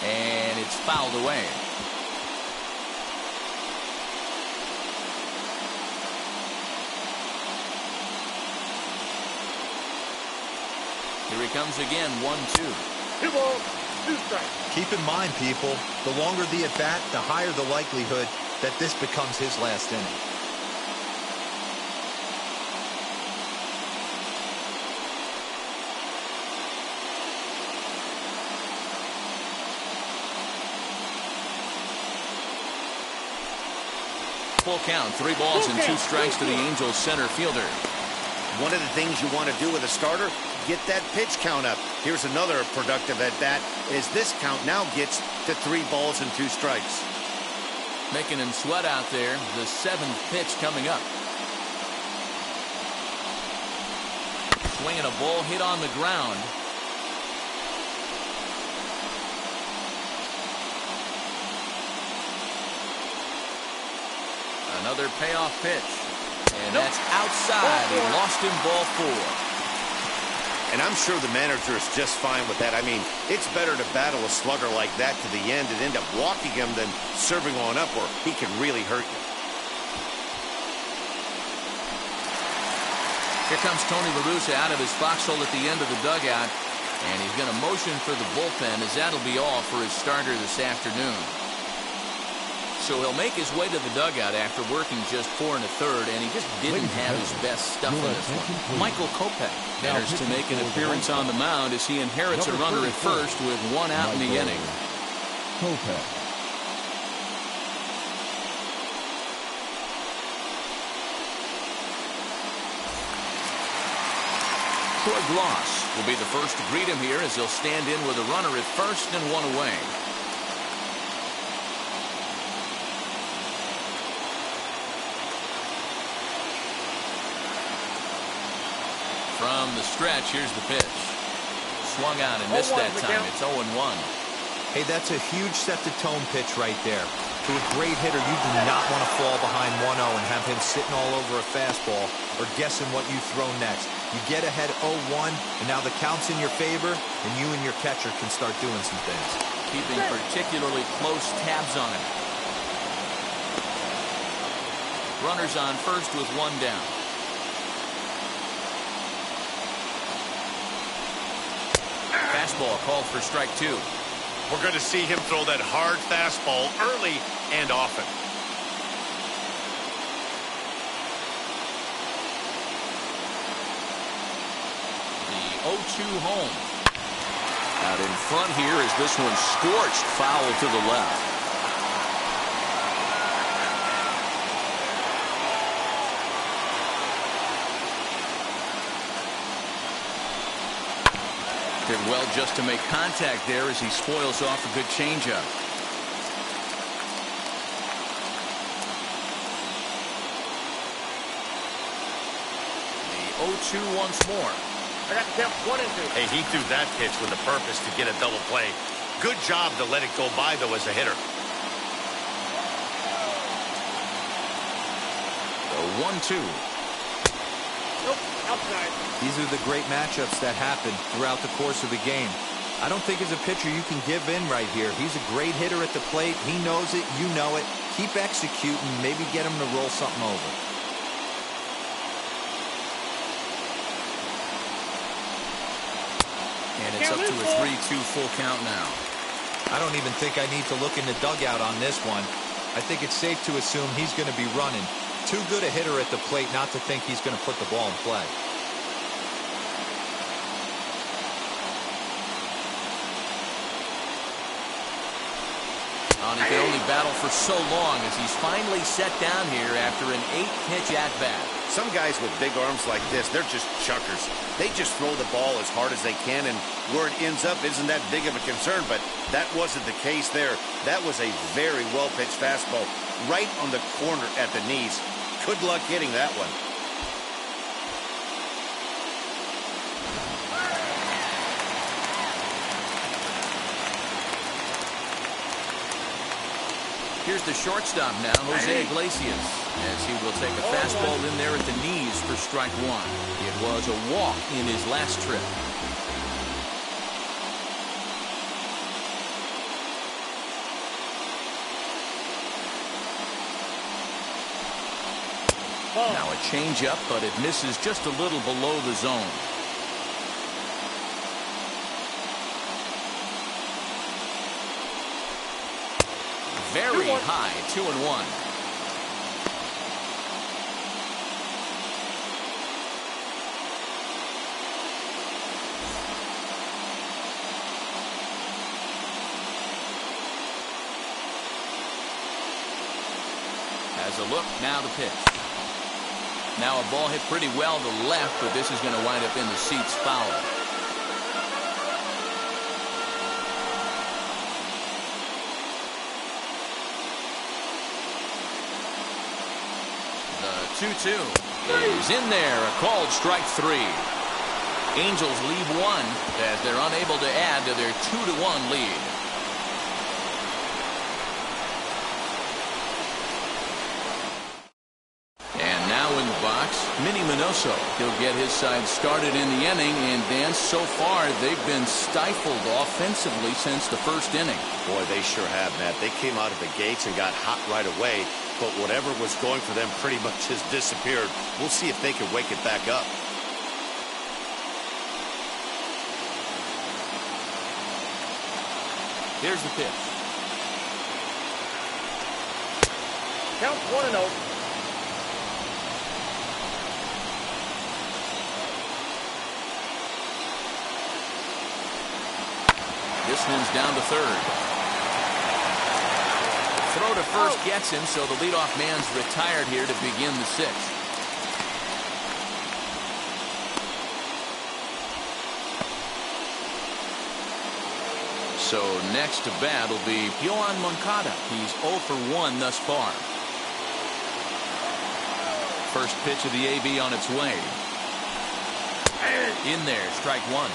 And it's fouled away. Here he comes again, 1-2. 2 balls, 2 strikes. Keep in mind, people, the longer the at-bat, the higher the likelihood that this becomes his last inning. Full count, 3 balls and 2 strikes to the Angels center fielder. One of the things you want to do with a starter, get that pitch count up. Here's another productive at bat as this count now gets to 3 balls and 2 strikes. Making him sweat out there. The 7th pitch coming up. Swinging a ball hit on the ground. Another payoff pitch. And that's outside. He lost him, ball 4. And I'm sure the manager is just fine with that. I mean, it's better to battle a slugger like that to the end and end up walking him than serving on up where he can really hurt you. Here comes Tony La Russa out of his foxhole at the end of the dugout. And he's going to motion for the bullpen as that'll be all for his starter this afternoon. So he'll make his way to the dugout after working just 4 1/3, and he just didn't have his best stuff in this one. Michael Kopech enters to make an appearance on the mound as he inherits a runner at first with 1 out in the inning. Kopech. Troy Gloss will be the first to greet him here as he'll stand in with a runner at first and 1 away. From the stretch, here's the pitch. Swung out and missed that time. It's 0-1. Hey, that's a huge set-the-tone pitch right there. To a great hitter, you do not want to fall behind 1-0 and have him sitting all over a fastball or guessing what you throw next. You get ahead 0-1, and now the count's in your favor, and you and your catcher can start doing some things. Keeping particularly close tabs on him. Runners on first with 1 down. Fastball called for strike 2. We're going to see him throw that hard fastball early and often. The 0-2 home. Out in front here as this one scorched foul to the left. Did well just to make contact there as he spoils off a good changeup. 0-2 once more. I got the count 1 and 2. Hey, he threw that pitch with a purpose to get a double play. Good job to let it go by, though, as a hitter. The 1-2. Nope, outside. These are the great matchups that happen throughout the course of a game. I don't think as a pitcher you can give in right here. He's a great hitter at the plate. He knows it. You know it. Keep executing. Maybe get him to roll something over. And it's up to a 3-2 full count now. I don't even think I need to look in the dugout on this one. I think it's safe to assume he's going to be running. Too good a hitter at the plate not to think he's going to put the ball in play. And he can only battle for so long as he's finally set down here after an 8-pitch at-bat. Some guys with big arms like this, they're just chuckers. They just throw the ball as hard as they can, and where it ends up isn't that big of a concern, but that wasn't the case there. That was a very well-pitched fastball right on the corner at the knees. Good luck hitting that one. Here's the shortstop now, Jose Iglesias, as he will take a fastball in there at the knees for strike one. It was a walk in his last trip. Now a changeup, but it misses just a little below the zone. Very high, 2-1. Has a look, now the pitch. Now a ball hit pretty well to left, but this is going to wind up in the seats foul. The 2-2 is in there, a called strike three. Angels leave one as they're unable to add to their 2-1 lead. Minnie Minoso. He'll get his side started in the inning, and Dan, so far they've been stifled offensively since the first inning. Boy, they sure have, Matt. They came out of the gates and got hot right away, but whatever was going for them pretty much has disappeared. We'll see if they can wake it back up. Here's the pitch. Count 1-0. This one's down to third. Throw to first gets him, so the leadoff man's retired here to begin the sixth. So next to bat will be Yoan Moncada. He's 0 for 1 thus far. First pitch of the AB on its way. In there, strike one.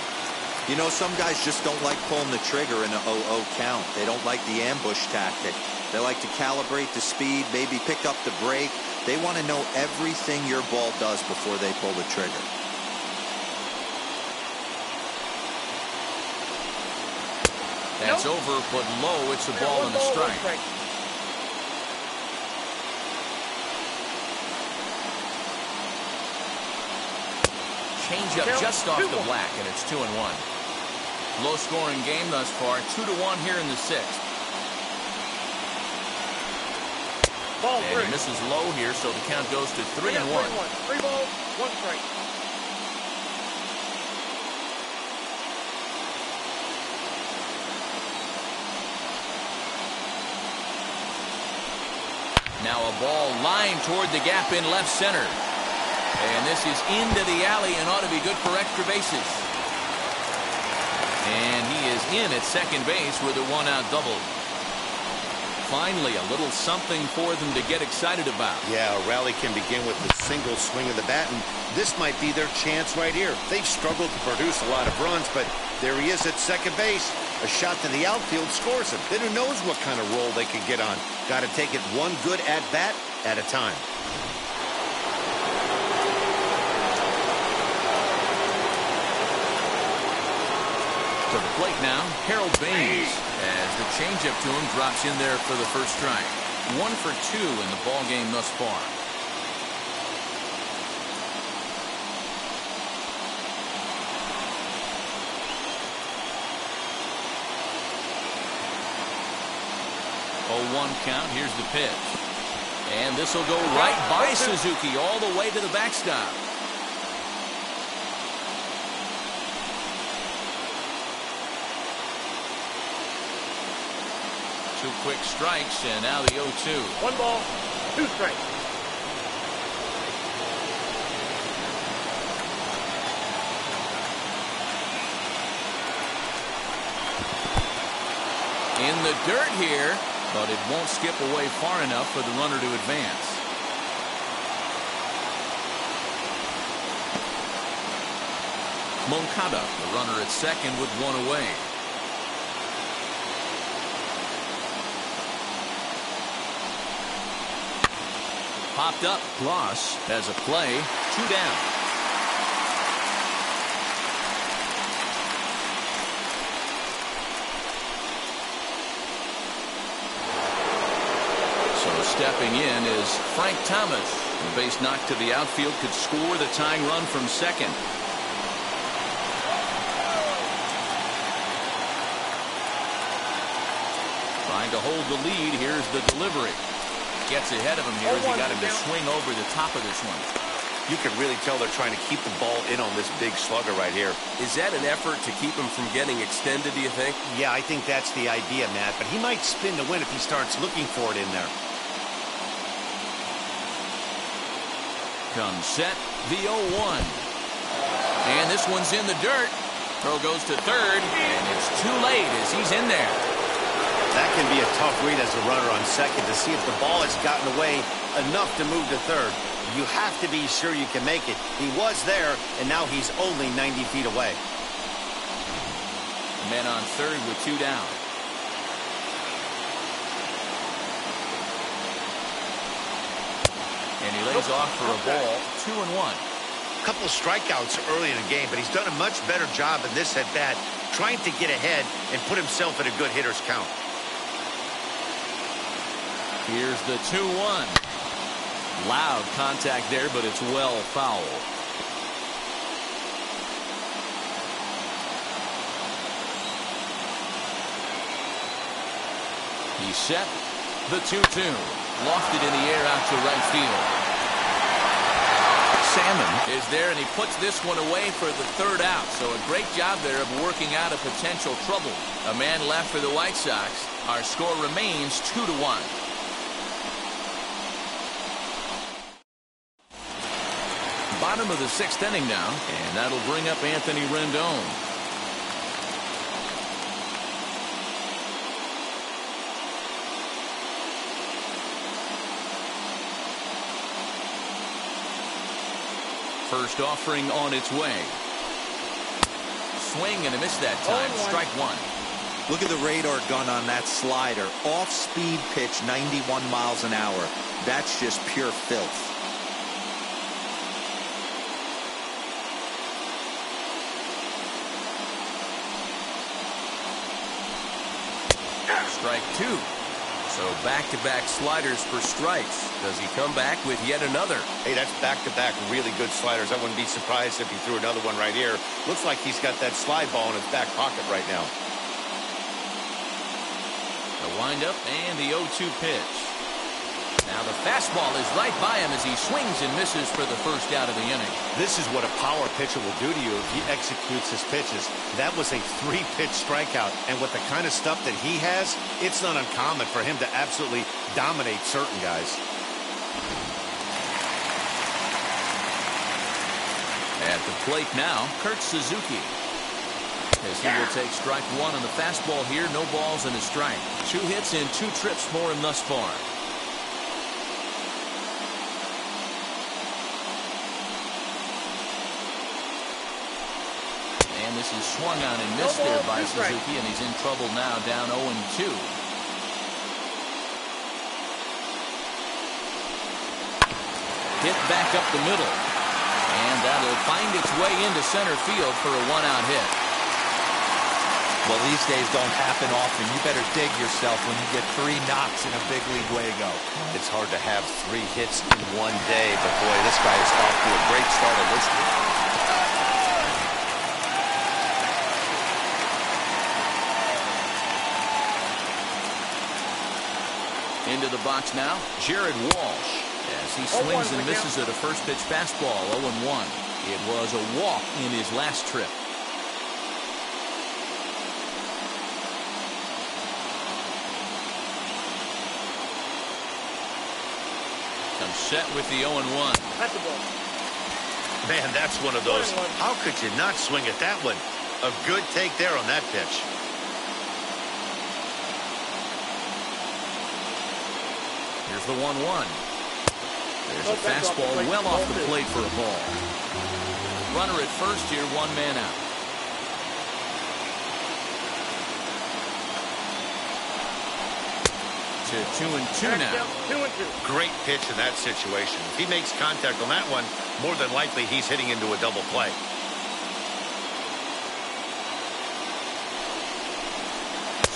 You know, some guys just don't like pulling the trigger in an 0-0 count. They don't like the ambush tactic. They like to calibrate the speed, maybe pick up the break. They want to know everything your ball does before they pull the trigger. That's over, but low. It's a ball and a strike. Changeup just off the black, and it's 2-1. Low-scoring game thus far, 2-1 here in the sixth. And he misses low here, so the count goes to 3-1. 3 balls, 1 strike. Now a ball lined toward the gap in left center. And this is into the alley and ought to be good for extra bases. And he is in at second base with a 1-out double. Finally, a little something for them to get excited about. Yeah, a rally can begin with a single swing of the bat, and this might be their chance right here. They've struggled to produce a lot of runs, but there he is at second base. A shot to the outfield scores him. Then who knows what kind of roll they can get on. Got to take it one good at-bat at a time. To the plate now, Harold Baines, as the changeup to him drops in there for the first strike. 1 for 2 in the ball game thus far. Oh, 1 count. Here's the pitch. And this will go right by Suzuki all the way to the backstop. 2 quick strikes, and now the 0-2. 1 ball, 2 strikes. In the dirt here, but it won't skip away far enough for the runner to advance. Moncada, the runner at second with 1 away. Popped up. Gloss has a play. 2 down. So stepping in is Frank Thomas. The base knock to the outfield could score the tying run from second. Trying to hold the lead. Here's the delivery. Gets ahead of him here as he got him to swing over the top of this one. You can really tell they're trying to keep the ball in on this big slugger right here. Is that an effort to keep him from getting extended, do you think? Yeah, I think that's the idea, Matt. But he might spin to win if he starts looking for it in there. Comes set, the 0-1. And this one's in the dirt. Throw goes to third, and it's too late as he's in there. That can be a tough read as a runner on second to see if the ball has gotten away enough to move to third. You have to be sure you can make it. He was there, and now he's only 90 feet away. Men on third with 2 down. And he lays off for a ball. 2-1. Couple strikeouts early in the game, but he's done a much better job in this at bat, trying to get ahead and put himself in a good hitter's count. Here's the 2-1. Loud contact there, but it's well foul. He's set. The 2-2. Lofted in the air out to right field. Salmon is there, and he puts this one away for the 3rd out. So a great job there of working out a potential trouble. A man left for the White Sox. Our score remains 2-1. Bottom of the 6th inning now, and that'll bring up Anthony Rendon. First offering on its way. Swing and a miss that time. Strike 1. Look at the radar gun on that slider. Off-speed pitch, 91 miles an hour. That's just pure filth. Strike 2. So back-to-back sliders for strikes. Does he come back with yet another? Hey, that's back-to-back really good sliders. I wouldn't be surprised if he threw another one right here. Looks like he's got that slide ball in his back pocket right now. The windup and the 0-2 pitch. Now the fastball is right by him as he swings and misses for the first out of the inning. This is what a power pitcher will do to you if he executes his pitches. That was a 3-pitch strikeout, and with the kind of stuff that he has, it's not uncommon for him to absolutely dominate certain guys. At the plate now, Kurt Suzuki. as he will take strike one on the fastball here. No balls and a strike. 2 hits and 2 trips for him thus far. And this is swung on and missed there by Suzuki, and he's in trouble now, down 0-2. Hit back up the middle, and that'll find its way into center field for a 1-out hit. Well, these days don't happen often. You better dig yourself when you get 3 knocks in a big league way to go. It's hard to have 3 hits in one day, but boy, this guy is off to a great start on this one. Into the box now, Jared Walsh, as he swings and misses at a first pitch fastball. 0-1. It was a walk in his last trip. Comes set with the 0-1. That's a ball. Man, that's one of those. How could you not swing at that one? A good take there on that pitch. Here's the 1-1. There's a fastball well off the plate for a ball. Runner at first here, 1 man out. To 2-2 now. 2-2. Great pitch in that situation. If he makes contact on that one, more than likely he's hitting into a double play.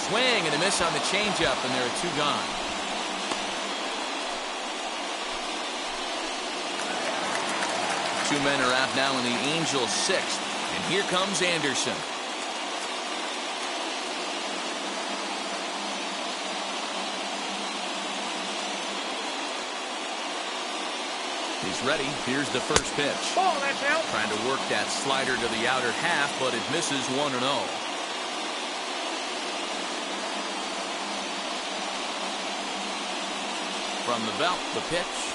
Swing and a miss on the changeup, and there are 2 gone. Two men are out now in the Angels' 6th, and here comes Anderson. He's ready. Here's the first pitch. Ball, that's out. Trying to work that slider to the outer half, but it misses 1-0. From the belt, the pitch.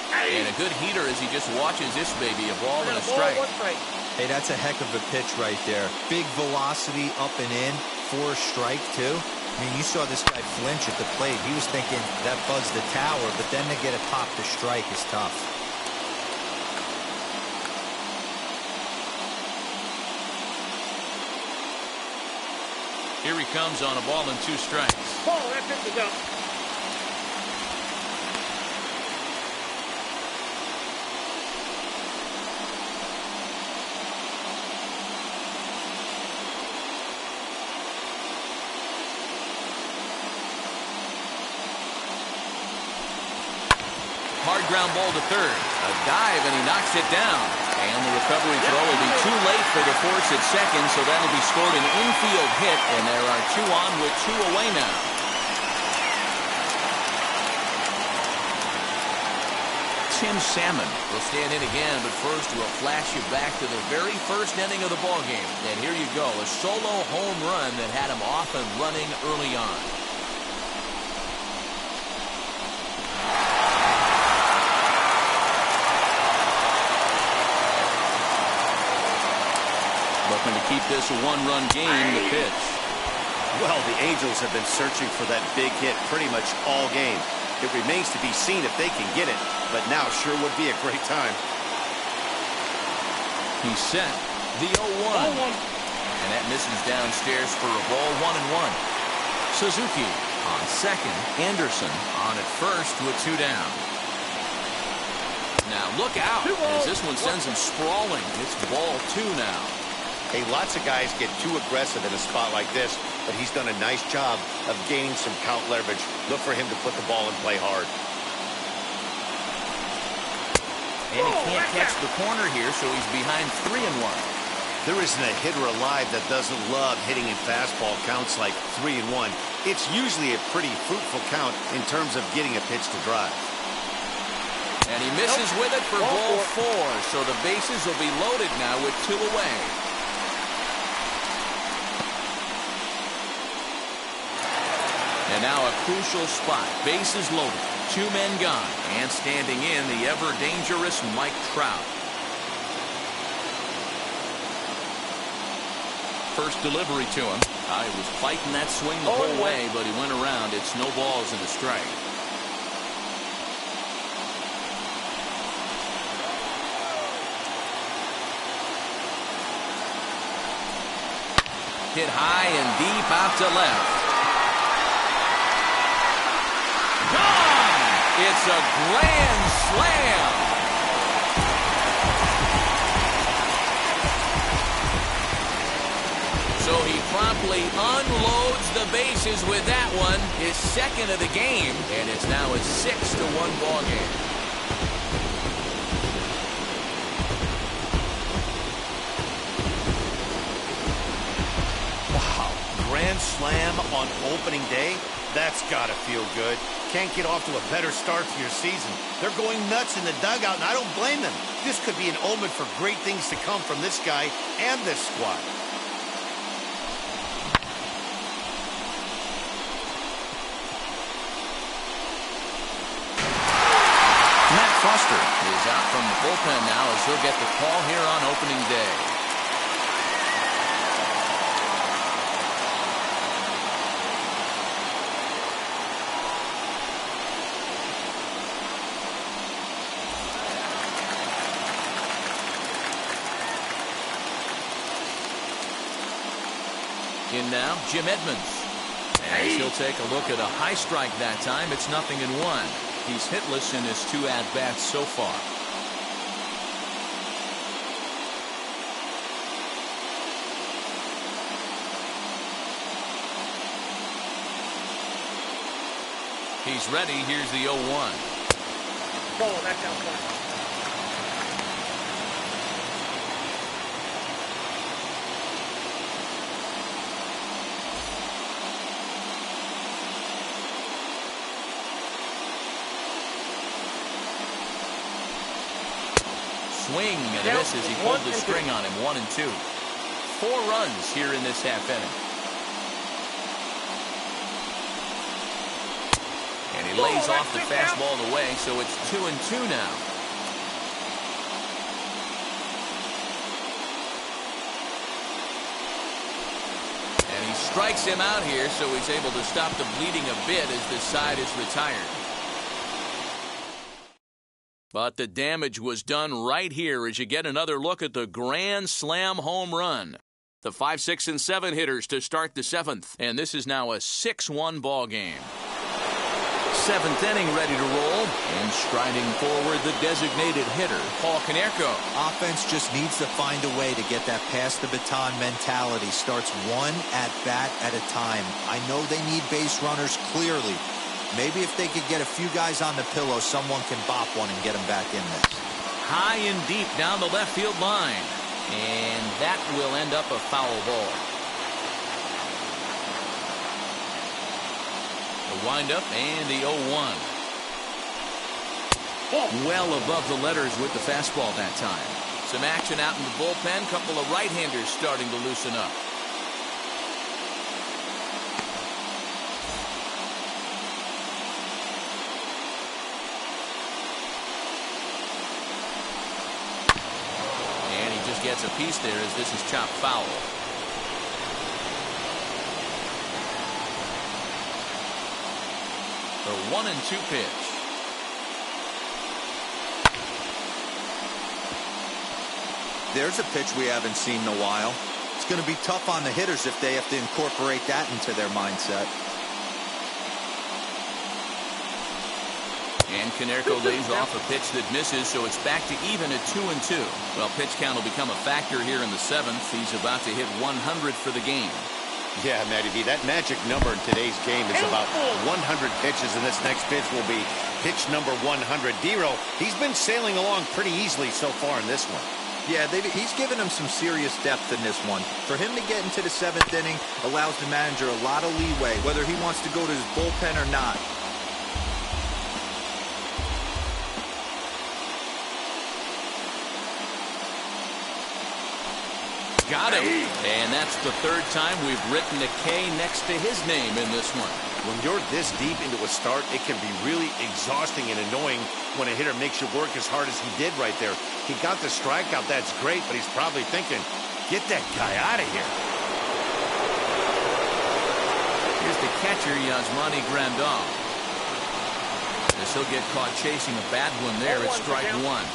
And a good heater as he just watches this baby. A ball and a strike. Hey, that's a heck of a pitch right there. Big velocity up and in for a strike, too. I mean, you saw this guy flinch at the plate. He was thinking that buzzed the tower, but then to get a pop to strike is tough. Here he comes on a ball and 2 strikes. Ball, that pitch is out. Hard ground ball to third. A dive, and he knocks it down. And the recovery throw will be too late for the force at second, so that'll be scored an infield hit, and there are 2 on with 2 away now. Tim Salmon will stand in again, but first we'll flash you back to the very first inning of the ballgame. And here you go, a solo home run that had him off and running early on. Looking to keep this a 1-run game, the pitch. Well, the Angels have been searching for that big hit pretty much all game. It remains to be seen if they can get it, but now sure would be a great time. He's set. The 0-1. And that misses downstairs for a ball, 1-1. Suzuki on second. Anderson on at first with 2 down. Now look out as this one sends him sprawling. It's ball 2 now. Hey, lots of guys get too aggressive in a spot like this, but he's done a nice job of gaining some count leverage. Look for him to put the ball and play hard. And he can't catch the corner here, so he's behind 3-1. There isn't a hitter alive that doesn't love hitting in fastball counts like 3-1. It's usually a pretty fruitful count in terms of getting a pitch to drive. And he misses with it for ball 4, so the bases will be loaded now with 2 away. And now a crucial spot. Bases loaded. 2 men gone. And standing in, the ever-dangerous Mike Trout. first delivery to him. He was fighting that swing the whole way, but he went around. It's no balls and a strike. Hit high and deep out to left. Gone! It's a grand slam. So he promptly unloads the bases with that one, his second of the game, and it's now a 6-1 ball game. Grand slam on opening day? That's gotta feel good. Can't get off to a better start to your season. They're going nuts in the dugout, and I don't blame them. This could be an omen for great things to come from this guy and this squad. Matt Foster is out from the bullpen now as he'll get the call here on opening day. In now, Jim Edmonds. As he'll take a look at a high strike that time, it's 0-1. He's hitless in his 2 at-bats so far. He's ready. Here's the 0-1. Oh, that's outside. Swing and a miss as he pulled the string on him. 1-2. 4 runs here in this half inning. And he lays off the fastball away, so it's 2-2 now. And he strikes him out here, so he's able to stop the bleeding a bit as this side is retired. But the damage was done right here as you get another look at the grand slam home run. The 5, 6, and 7 hitters to start the 7th, and this is now a 6-1 ball game. 7th inning ready to roll, and striding forward the designated hitter, Paul Konerko. Offense just needs to find a way to get that pass the baton mentality. Starts one at bat at a time. I know they need base runners clearly. Maybe if they could get a few guys on the pillow, someone can bop one and get them back in this. High and deep down the left field line. And that will end up a foul ball. The windup and the 0-1. Well above the letters with the fastball that time. Some action out in the bullpen. Couple of right-handers starting to loosen up. Gets a piece there as this is chopped foul. The 1-2 pitch. There's a pitch we haven't seen in a while. It's going to be tough on the hitters if they have to incorporate that into their mindset. And Konerko lays off a pitch that misses, so it's back to even at 2-2. Well, pitch count will become a factor here in the 7th. He's about to hit 100 for the game. Yeah, Matty B, that magic number in today's game is about 100 pitches, and this next pitch will be pitch number 100. Dero, he's been sailing along pretty easily so far in this one. Yeah, he's given him some serious depth in this one. For him to get into the 7th inning allows the manager a lot of leeway, whether he wants to go to his bullpen or not. Got him. And that's the 3rd time we've written a K next to his name in this one. When you're this deep into a start, it can be really exhausting and annoying when a hitter makes you work as hard as he did right there. He got the strikeout, that's great, but he's probably thinking, get that guy out of here. the catcher, Yasmani Grandal. As he'll get caught chasing a bad one there. It's strike one.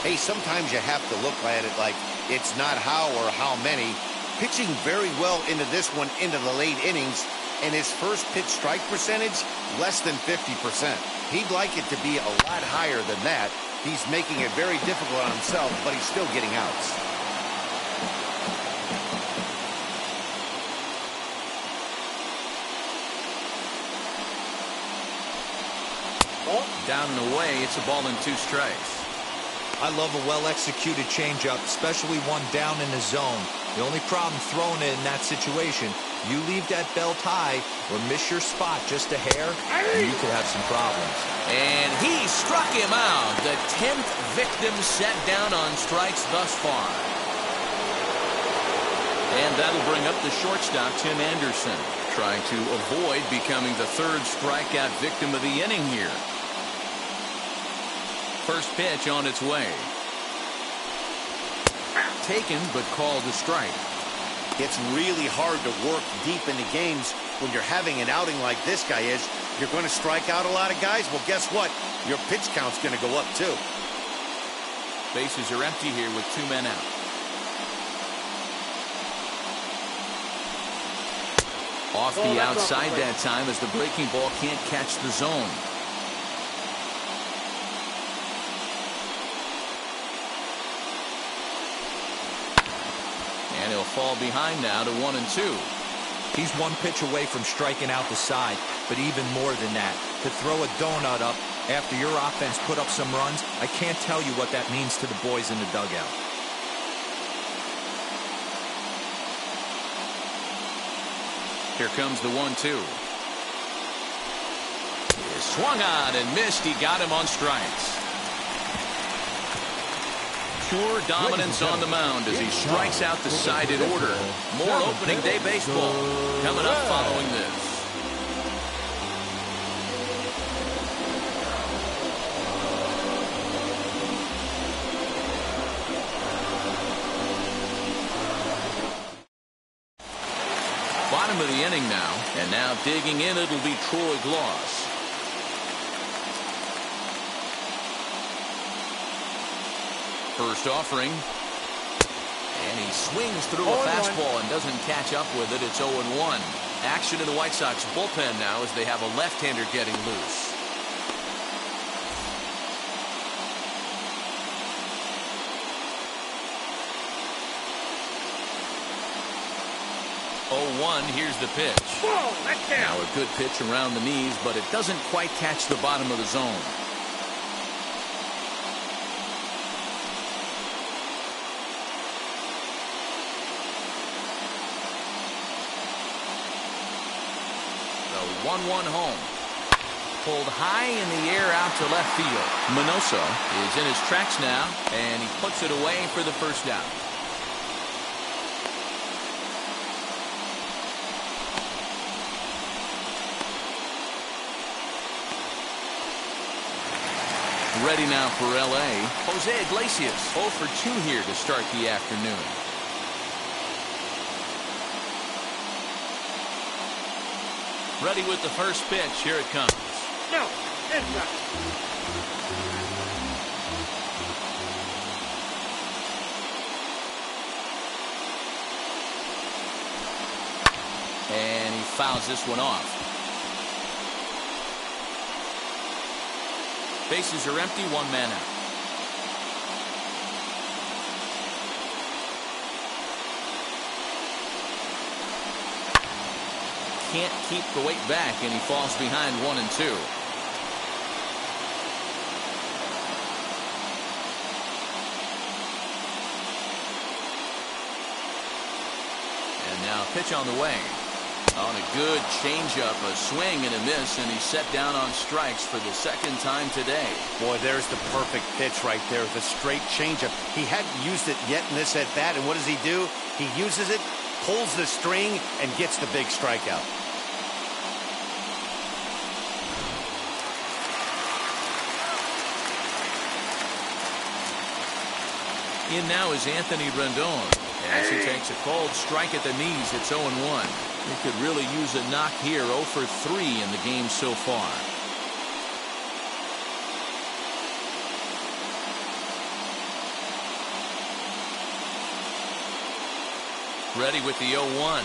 Hey, sometimes you have to look at it like it's not how or how many. Pitching very well into this one, into the late innings, and his first pitch strike percentage, less than 50%. He'd like it to be a lot higher than that. He's making it very difficult on himself, but he's still getting outs. Down and away, it's a ball and 2 strikes. I love a well-executed changeup, especially one down in the zone. The only problem throwing it in that situation, you leave that belt high or miss your spot just a hair, and you could have some problems. And he struck him out. The 10th victim set down on strikes thus far. And that'll bring up the shortstop, Tim Anderson, trying to avoid becoming the 3rd strikeout victim of the inning here. First pitch on its way. Taken, but called a strike. It's really hard to work deep into games when you're having an outing like this guy is. You're going to strike out a lot of guys. Well, guess what? Your pitch count's going to go up, too. Bases are empty here with 2 men out. Off the outside that time as the breaking ball can't catch the zone. And he'll fall behind now to 1 and 2. He's 1 pitch away from striking out the side, but even more than that, to throw a donut up after your offense put up some runs, I can't tell you what that means to the boys in the dugout. Here comes the 1-2. He swung on and missed. He got him on strikes. Pure dominance on the mound as he strikes out the side in order. More opening day baseball coming up following this. Bottom of the inning now, and now digging in, it'll be Troy Gloss. First offering, and he swings through a fastball and doesn't catch up with it. It's 0-1. Action in the White Sox bullpen now as they have a left-hander getting loose. Here's the pitch. Now a good pitch around the knees, but it doesn't quite catch the bottom of the zone. The 1-1 home. Pulled high in the air out to left field. Minoso is in his tracks now, and he puts it away for the first out. Ready now for L.A. Jose Iglesias 0 for 2 here to start the afternoon. Ready with the first pitch. Here it comes. No, it's not. And he fouls this one off. Bases are empty, 1 man out. Can't keep the weight back, and he falls behind 1 and 2. And now pitch on the way. On a good changeup, a swing and a miss, and he's set down on strikes for the 2nd time today. Boy, there's the perfect pitch right there, the straight changeup. He hadn't used it yet in this at-bat, and what does he do? He uses it, pulls the string, and gets the big strikeout. In now is Anthony Rendon as he takes a cold strike at the knees. It's 0-1. He could really use a knock here. 0 for 3 in the game so far. Ready with the 0-1.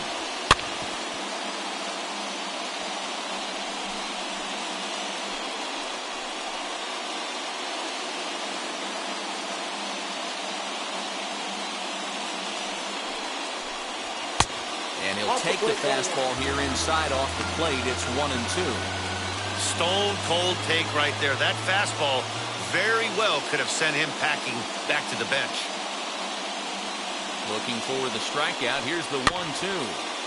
And he'll take the fastball here inside off the plate. It's 1-2. Stone cold take right there. That fastball very well could have sent him packing back to the bench. Looking for the strikeout. Here's the 1-2.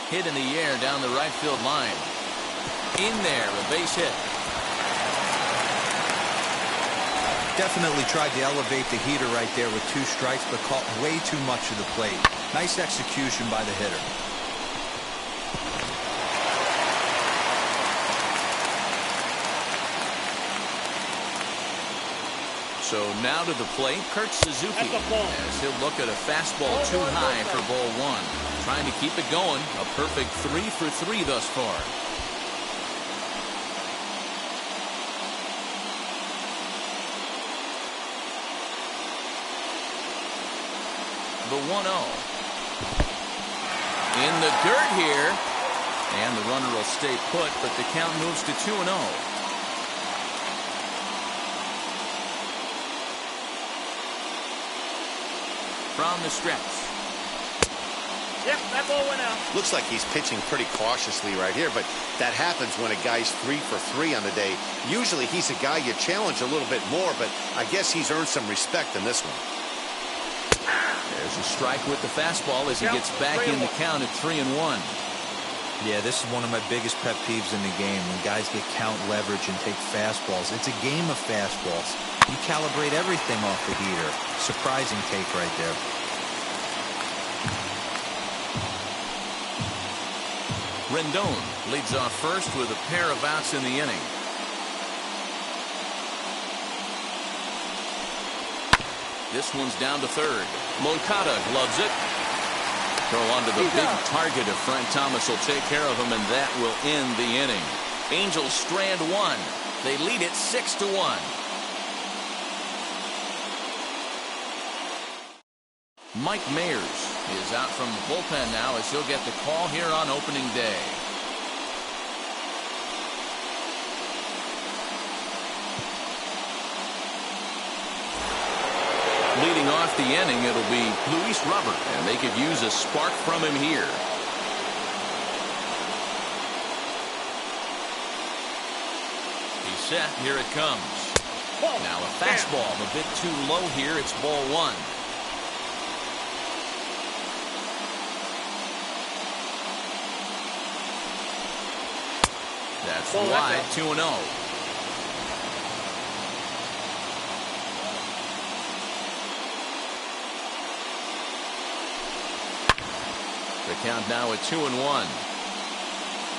Hit in the air down the right field line. In there, a base hit. Definitely tried to elevate the heater right there with 2 strikes, but caught way too much of the plate. Nice execution by the hitter. So now to the plate, Kurt Suzuki, as he'll look at a fastball too high for ball 1. Trying to keep it going. A perfect 3 for 3 thus far. The 1-0. In the dirt here. And the runner will stay put, but the count moves to 2-0. From the stretch. Yep, that ball went out. Looks like he's pitching pretty cautiously right here, but that happens when a guy's 3 for 3 on the day. Usually he's a guy you challenge a little bit more, but I guess he's earned some respect in this one. There's a strike with the fastball as he gets back in the count at 3-1. Yeah, this is one of my biggest pet peeves in the game, when guys get count leverage and take fastballs. It's a game of fastballs. You calibrate everything off the heater. Surprising take right there. Rendon leads off first with a pair of outs in the inning. This one's down to third. Moncada gloves it. Throw onto the big target of Frank Thomas will take care of him, and that will end the inning. Angels strand 1. They lead it 6-1. Mike Mayers is out from the bullpen now as he'll get the call here on opening day. Leading off the inning, it'll be Luis Robert, and they could use a spark from him here. He's set. Here it comes. Now a fastball a bit too low here. It's ball 1. That's wide. 2-0. The count now at 2-1.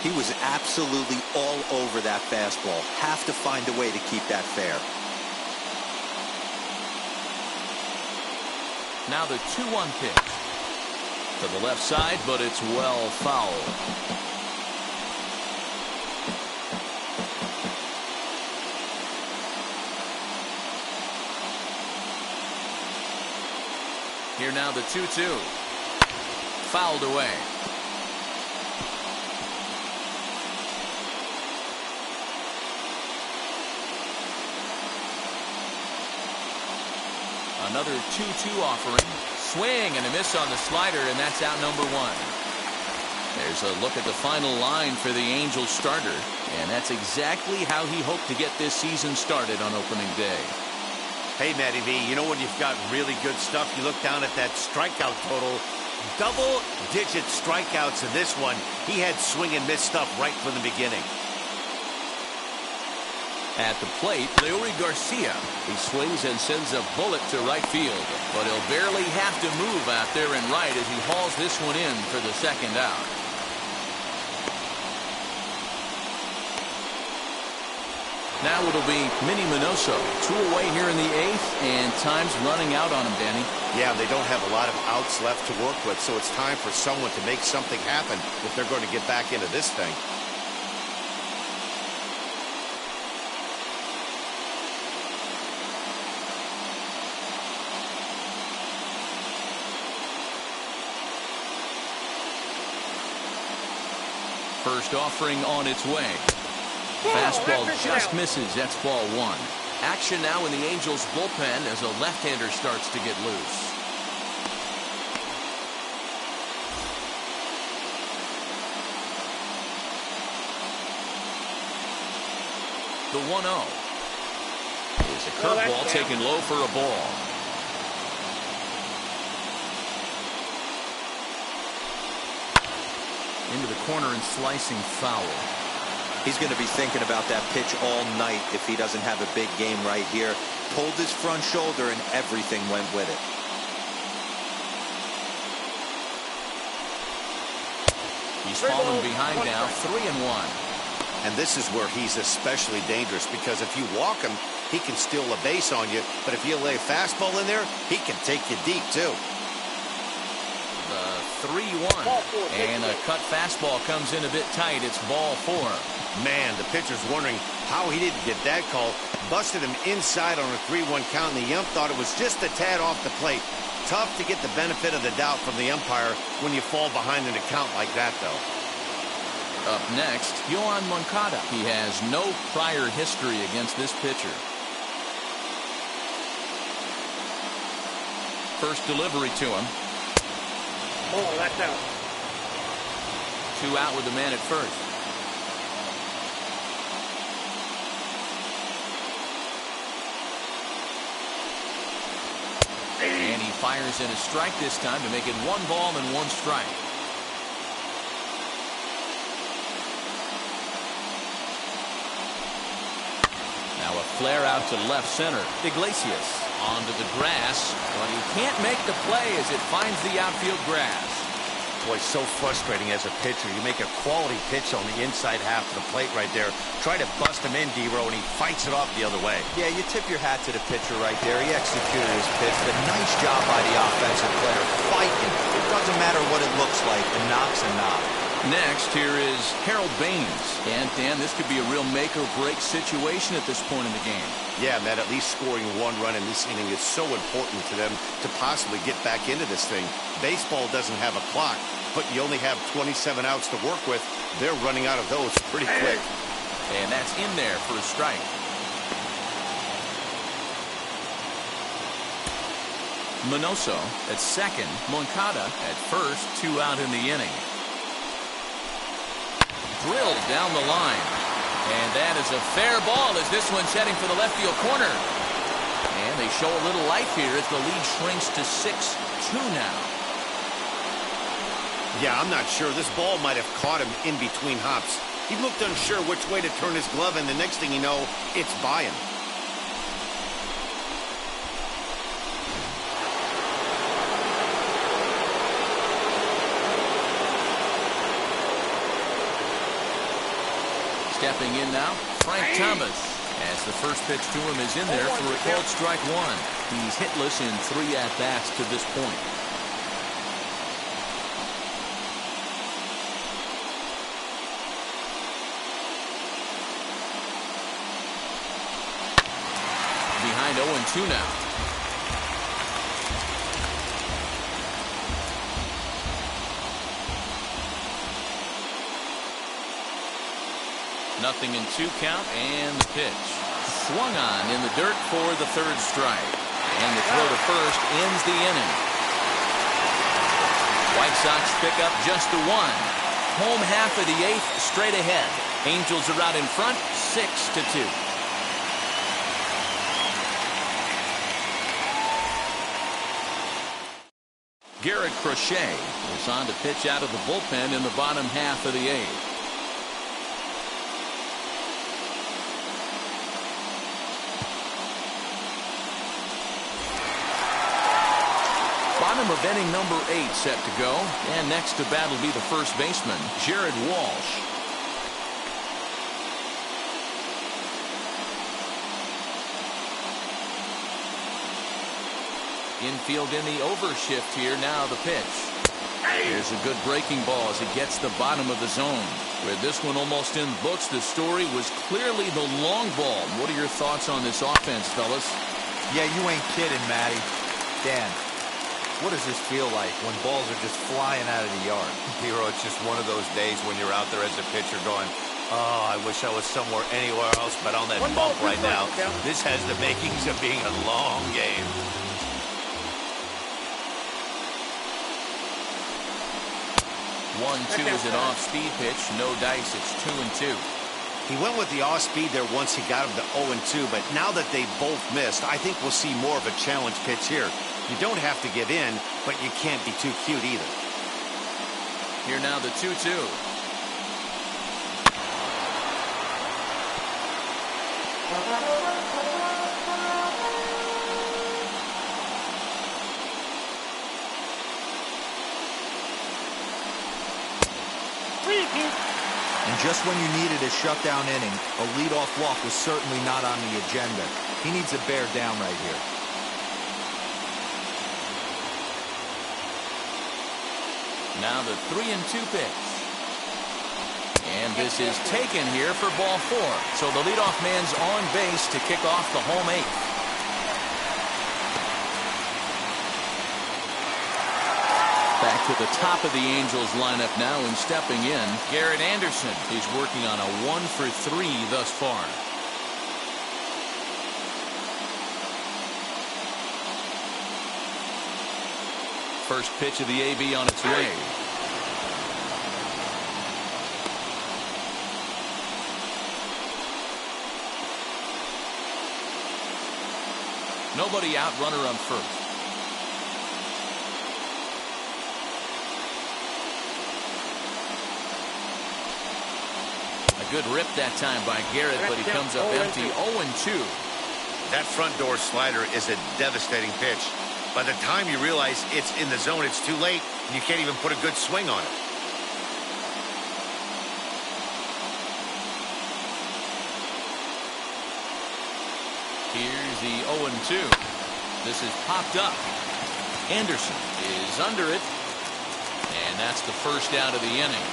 He was absolutely all over that fastball. Have to find a way to keep that fair. Now the 2-1 pitch. To the left side, but it's well foul. Here now the 2-2. Fouled away. Another 2-2 offering. Swing and a miss on the slider, and that's out number 1. There's a look at the final line for the Angels starter, and that's exactly how he hoped to get this season started on opening day. Hey, Matty V, you know when you've got really good stuff, you look down at that strikeout total. Double-digit strikeouts in this one. He had swing and miss stuff right from the beginning. At the plate, Leury Garcia. He swings and sends a bullet to right field, but he'll barely have to move out there in right as he hauls this one in for the second out. Now it'll be Minnie Minoso. 2 away here in the 8th, and time's running out on him, Danny. Yeah, they don't have a lot of outs left to work with, so it's time for someone to make something happen if they're going to get back into this thing. First offering on its way. Fastball just misses. That's ball 1. Action now in the Angels bullpen as a left-hander starts to get loose. The 1-0 is a curveball taken low for a ball. Into the corner and slicing foul. He's going to be thinking about that pitch all night if he doesn't have a big game right here. Pulled his front shoulder and everything went with it. He's fallen behind now, 3-1. And this is where he's especially dangerous, because if you walk him, he can steal a base on you. But if you lay a fastball in there, he can take you deep, too. The 3-1. And a cut fastball comes in a bit tight. It's ball 4. Man, the pitcher's wondering how he didn't get that call. Busted him inside on a 3-1 count, and the ump thought it was just a tad off the plate. Tough to get the benefit of the doubt from the umpire when you fall behind in a count like that, though. Up next, Yoan Moncada. He has no prior history against this pitcher. First delivery to him. Oh, that's out. 2 out with the man at first. And he fires in a strike this time to make it 1 ball and 1 strike. Now a flare out to left center. Iglesias onto the grass, but he can't make the play as it finds the outfield grass. Boy, so frustrating as a pitcher. You make a quality pitch on the inside half of the plate right there. Try to bust him in, D-Row, and he fights it off the other way. Yeah, you tip your hat to the pitcher right there. He executed his pitch. But nice job by the offensive player. Fighting. It doesn't matter what it looks like. A knock's a knock. Next, here is Harold Baines. And, Dan, this could be a real make-or-break situation at this point in the game. Yeah, Matt, at least scoring 1 run in this inning is so important to them to possibly get back into this thing. Baseball doesn't have a clock, but you only have 27 outs to work with. They're running out of those pretty quick. And that's in there for a strike. Minoso at second. Moncada at first. 2 out in the inning. Drilled down the line. And that is a fair ball as this one's heading for the left field corner. And they show a little life here as the lead shrinks to 6-2 now. Yeah, I'm not sure. This ball might have caught him in between hops. He looked unsure which way to turn his glove, and the next thing you know, it's by him. Stepping in now, Frank Thomas. As the first pitch to him is in there for a called strike 1. He's hitless in 3 at-bats to this point. Behind 0-2 now. Nothing in 2 count, and the pitch. Swung on in the dirt for the 3rd strike. And the throw to first ends the inning. White Sox pick up just the 1. Home half of the 8th straight ahead. Angels are out in front, 6-2. Garrett Crochet is on to pitch out of the bullpen in the bottom half of the 8th. Bottom of inning number 8 set to go. And next to bat will be the first baseman, Jared Walsh. Infield in the overshift here. Now the pitch. Here's a good breaking ball as it gets the bottom of the zone. With this one almost in books, the story was clearly the long ball. What are your thoughts on this offense, fellas? Yeah, you ain't kidding, Matty. Dan, what does this feel like when balls are just flying out of the yard? Hero, it's just one of those days when you're out there as a pitcher going, oh, I wish I was somewhere anywhere else but on that bump right now. This has the makings of being a long game. 1-2 is an off-speed pitch. No dice. It's 2-2. He went with the off-speed there once he got him to 0-2, but now that they both missed, I think we'll see more of a challenge pitch here. You don't have to give in, but you can't be too cute either. Here now the 2-2. And just when you needed a shutdown inning, a leadoff walk was certainly not on the agenda. He needs to bear down right here. Now the 3-2 pitch. And this is taken here for ball 4. So the leadoff man's on base to kick off the home 8th. Back to the top of the Angels lineup now, and stepping in, Garrett Anderson. He's working on a 1-for-3 thus far. First pitch of the AB on its way. Nobody out, runner on first. A good rip that time by Garrett, but he comes up empty. 0-2. That front door slider is a devastating pitch. By the time you realize it's in the zone, it's too late, and you can't even put a good swing on it. Here's the 0-2. This is popped up. Anderson is under it, and that's the first out of the inning.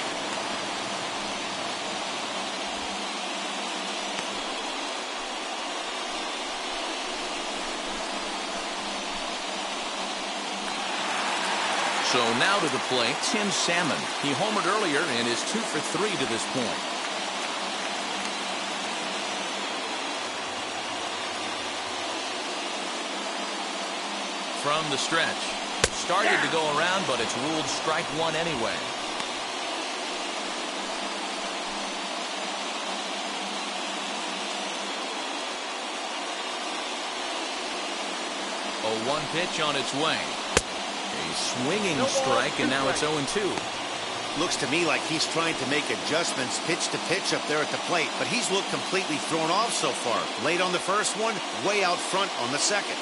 So now to the plate, Tim Salmon. He homered earlier and is 2-for-3 to this point. From the stretch. Started to go around, but it's ruled strike one anyway. A 1 pitch on its way. A swinging strike, and now it's 0-2. Looks to me like he's trying to make adjustments pitch to pitch up there at the plate, but he's looked completely thrown off so far. Late on the first one, way out front on the second.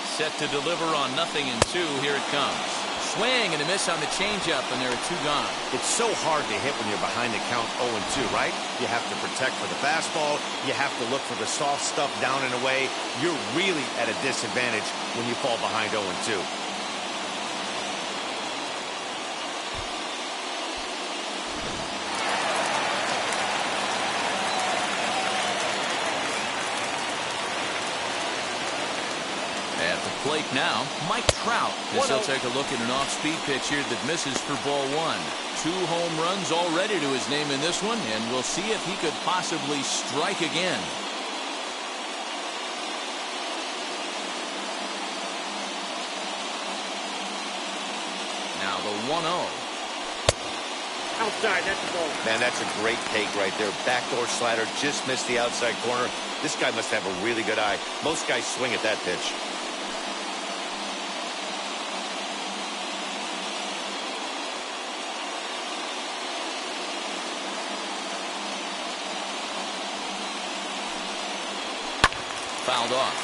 Set to deliver on 0-2. Here it comes. Swing and a miss on the changeup, and there are 2 gone. It's so hard to hit when you're behind the count 0-2, right? You have to protect for the fastball. You have to look for the soft stuff down and away. You're really at a disadvantage when you fall behind 0-2. At the plate now, Mike Trout. As he'll take a look at an off-speed pitch here that misses for ball 1. 2 home runs already to his name in this one, and we'll see if he could possibly strike again. Now the 1-0. Outside, that's the ball. Man, that's a great take right there. Backdoor slider just missed the outside corner. This guy must have a really good eye. Most guys swing at that pitch. Fouled off.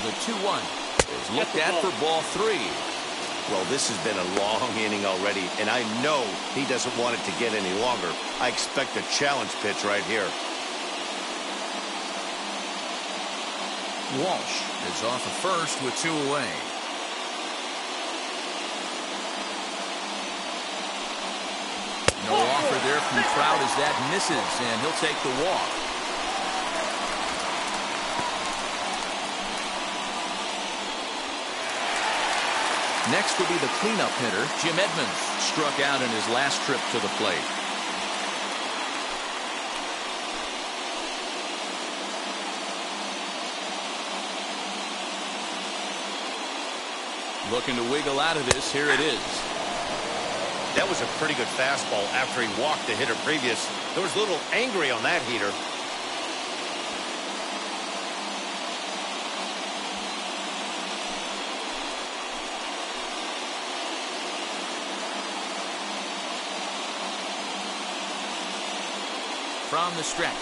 The 2-1 is looked at for ball 3. Well, this has been a long inning already, and I know he doesn't want it to get any longer. I expect a challenge pitch right here. Walsh is off at first with 2 away. No offer there from Trout as that misses, and he'll take the walk. Next will be the cleanup hitter, Jim Edmonds, struck out in his last trip to the plate. Looking to wiggle out of this. Here it is. That was a pretty good fastball after he walked the hitter previous. There was a little angry on that heater. From the stretch.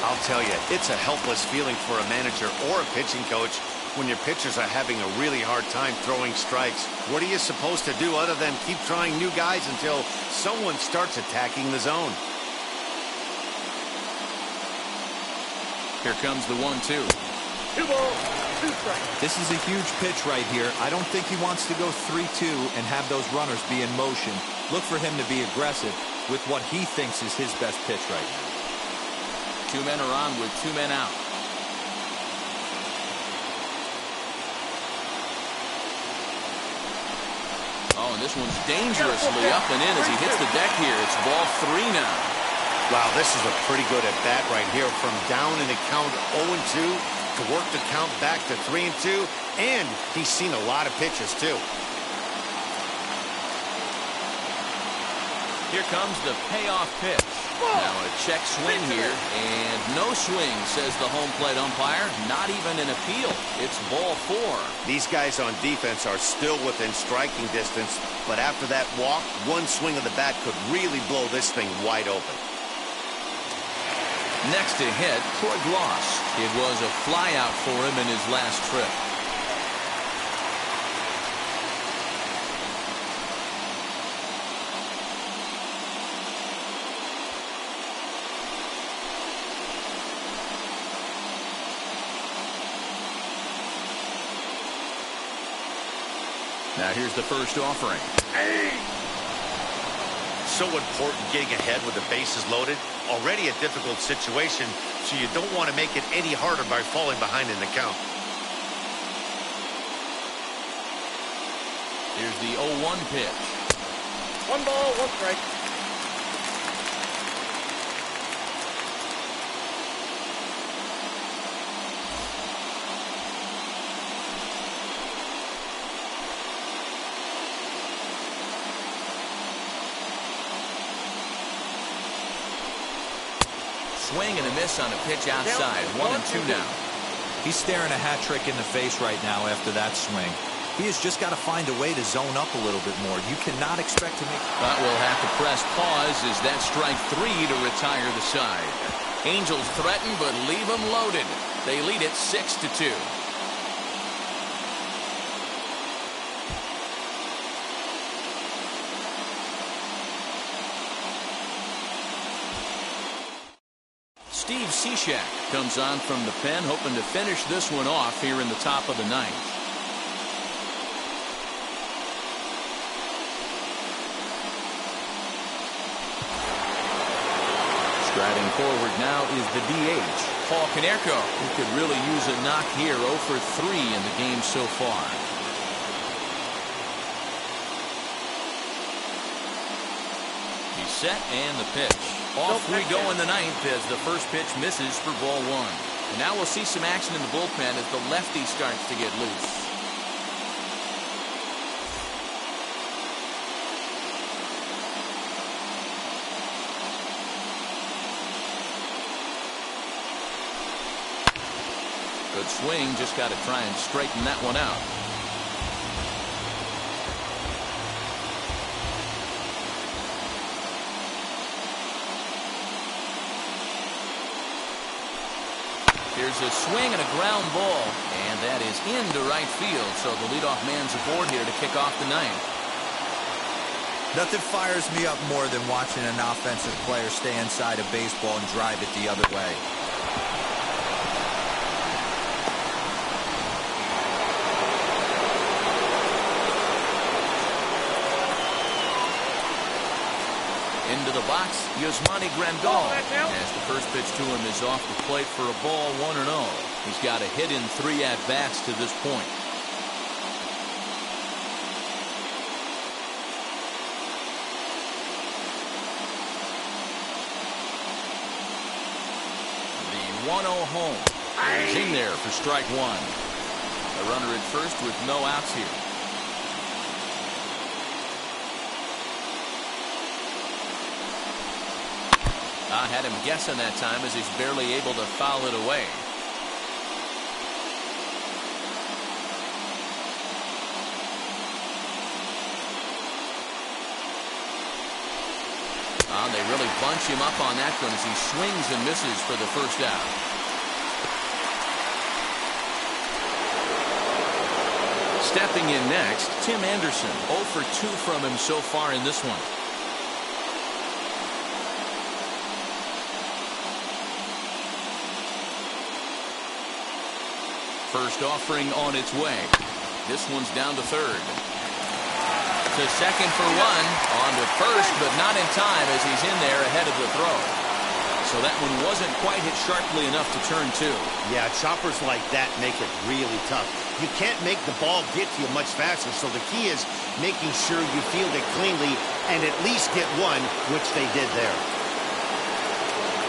I'll tell you, it's a helpless feeling for a manager or a pitching coach when your pitchers are having a really hard time throwing strikes. What are you supposed to do other than keep trying new guys until someone starts attacking the zone? Here comes the 1-2. 2 balls, 2 strikes. This is a huge pitch right here. I don't think he wants to go 3-2 and have those runners be in motion. Look for him to be aggressive with what he thinks is his best pitch right now. 2 men are on with 2 men out. Oh, and this one's dangerously up and in as he hits the deck here. It's ball 3 now. Wow, this is a pretty good at bat right here. From down in the count 0-2 to work the count back to 3-2. And he's seen a lot of pitches, too. Here comes the payoff pitch. Now a check swing here, and no swing, says the home plate umpire. Not even an appeal. It's ball 4. These guys on defense are still within striking distance, but after that walk, one swing of the bat could really blow this thing wide open. Next to hit, Troy Gloss. It was a flyout for him in his last trip. Now here's the first offering. So important getting ahead with the bases loaded. Already a difficult situation, so you don't want to make it any harder by falling behind in the count. Here's the 0-1 pitch. 1 ball, 1 strike. Swing and a miss on a pitch outside. 1-2 now. He's staring a hat trick in the face right now after that swing. He has just got to find a way to zone up a little bit more. You cannot expect to make... But we'll have to press pause as that strike 3 to retire the side. Angels threaten, but leave them loaded. They lead it 6-2. Steve Cishek comes on from the pen, hoping to finish this one off here in the top of the 9th. Striding forward now is the DH, Paul Konerko, who could really use a knock here. 0 for 3 in the game so far. He's set and the pitch. Off we go in the 9th as the first pitch misses for ball 1. And now we'll see some action in the bullpen as the lefty starts to get loose. Good swing, just got to try and straighten that one out. Here's a swing and a ground ball, and that is into right field. So the leadoff man's aboard here to kick off the ninth. Nothing fires me up more than watching an offensive player stay inside a baseball and drive it the other way. Into the box, Yasmani Grandal. As the first pitch to him is off the plate for a ball, 1-0. He's got a hit in 3 at-bats to this point. The 1-0 home is in there for strike 1. A runner at first with no outs here. I had him guessing that time as he's barely able to foul it away. They really bunch him up on that one as he swings and misses for the first out. Stepping in next, Tim Anderson. 0 for 2 from him so far in this one. First offering on its way. This one's down to third. To second for 1. On to first, but not in time as he's in there ahead of the throw. So that one wasn't quite hit sharply enough to turn 2. Yeah, choppers like that make it really tough. You can't make the ball get to you much faster, so the key is making sure you field it cleanly and at least get 1, which they did there.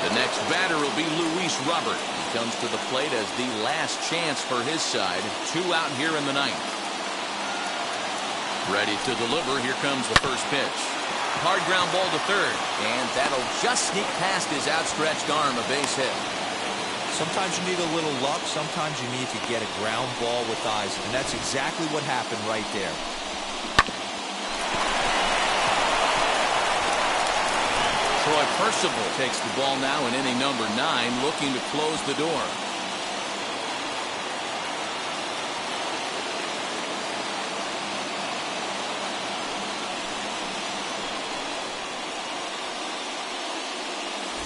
The next batter will be Luis Robert. He comes to the plate as the last chance for his side. 2 out here in the ninth. Ready to deliver. Here comes the first pitch. Hard ground ball to third, and that'll just sneak past his outstretched arm, a base hit. Sometimes you need a little luck. Sometimes you need to get a ground ball with eyes, and that's exactly what happened right there. Troy Percival takes the ball now in inning number 9, looking to close the door.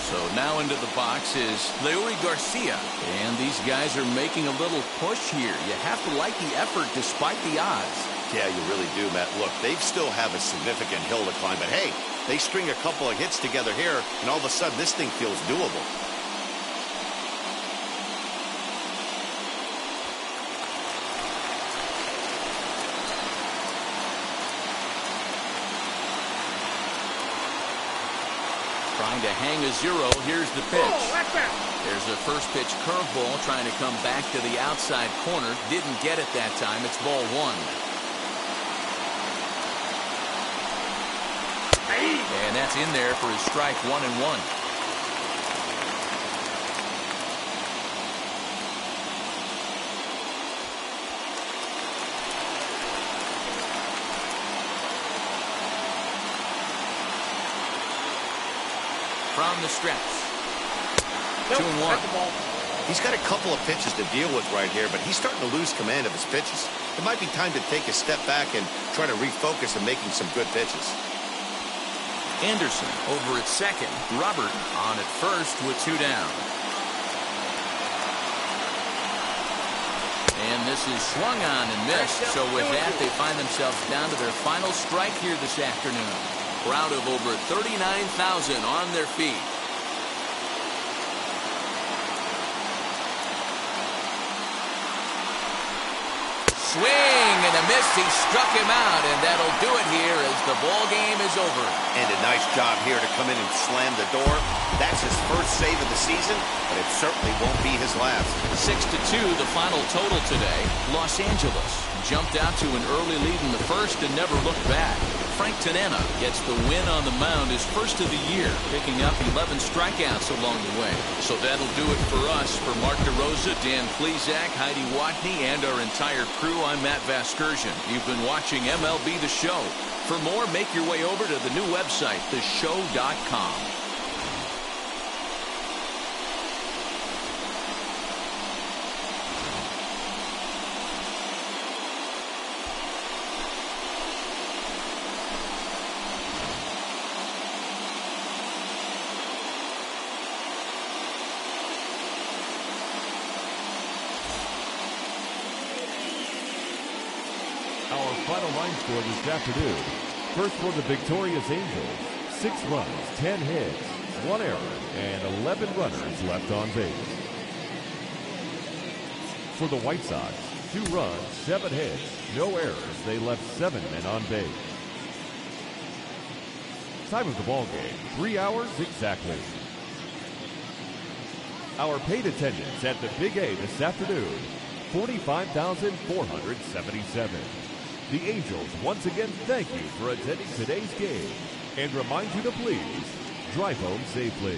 So now into the box is Leury Garcia. And these guys are making a little push here. You have to like the effort despite the odds. Yeah, you really do, Matt. Look, they still have a significant hill to climb, but hey, they string a couple of hits together here, and all of a sudden this thing feels doable. Trying to hang a 0. Here's the pitch. There's a first pitch curveball trying to come back to the outside corner. Didn't get it that time. It's ball 1. And that's in there for his strike 1-1. From the stretch. 2-1. He's got a couple of pitches to deal with right here, but he's starting to lose command of his pitches. It might be time to take a step back and try to refocus on making some good pitches. Anderson over at second. Robert on at first with 2 down. And this is swung on and missed. So with that, they find themselves down to their final strike here this afternoon. Crowd of over 39,000 on their feet. Swing and a miss. He struck him out, and that'll do it here as the ball game is over. And a nice job here to come in and slam the door. That's his first save of the season, but it certainly won't be his last. 6-2 the final total today. Los Angeles jumped out to an early lead in the first and never looked back. Frank Tanana gets the win on the mound, his first of the year, picking up 11 strikeouts along the way. So that'll do it for us. For Mark DeRosa, Dan Plesac, Heidi Watney, and our entire crew, I'm Matt Vasgersian. You've been watching MLB The Show. For more, make your way over to the new website, theshow.com. Our final line score this afternoon. First for the victorious Angels, 6 runs, 10 hits, 1 error, and 11 runners left on base. For the White Sox, 2 runs, 7 hits, no errors. They left 7 men on base. Time of the ball game, 3 hours exactly. Our paid attendance at the Big A this afternoon, 45,477. The Angels once again thank you for attending today's game and remind you to please drive home safely.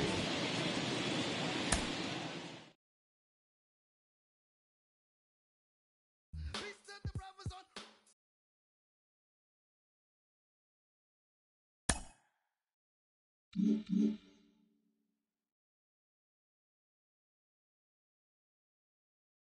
Mm-hmm.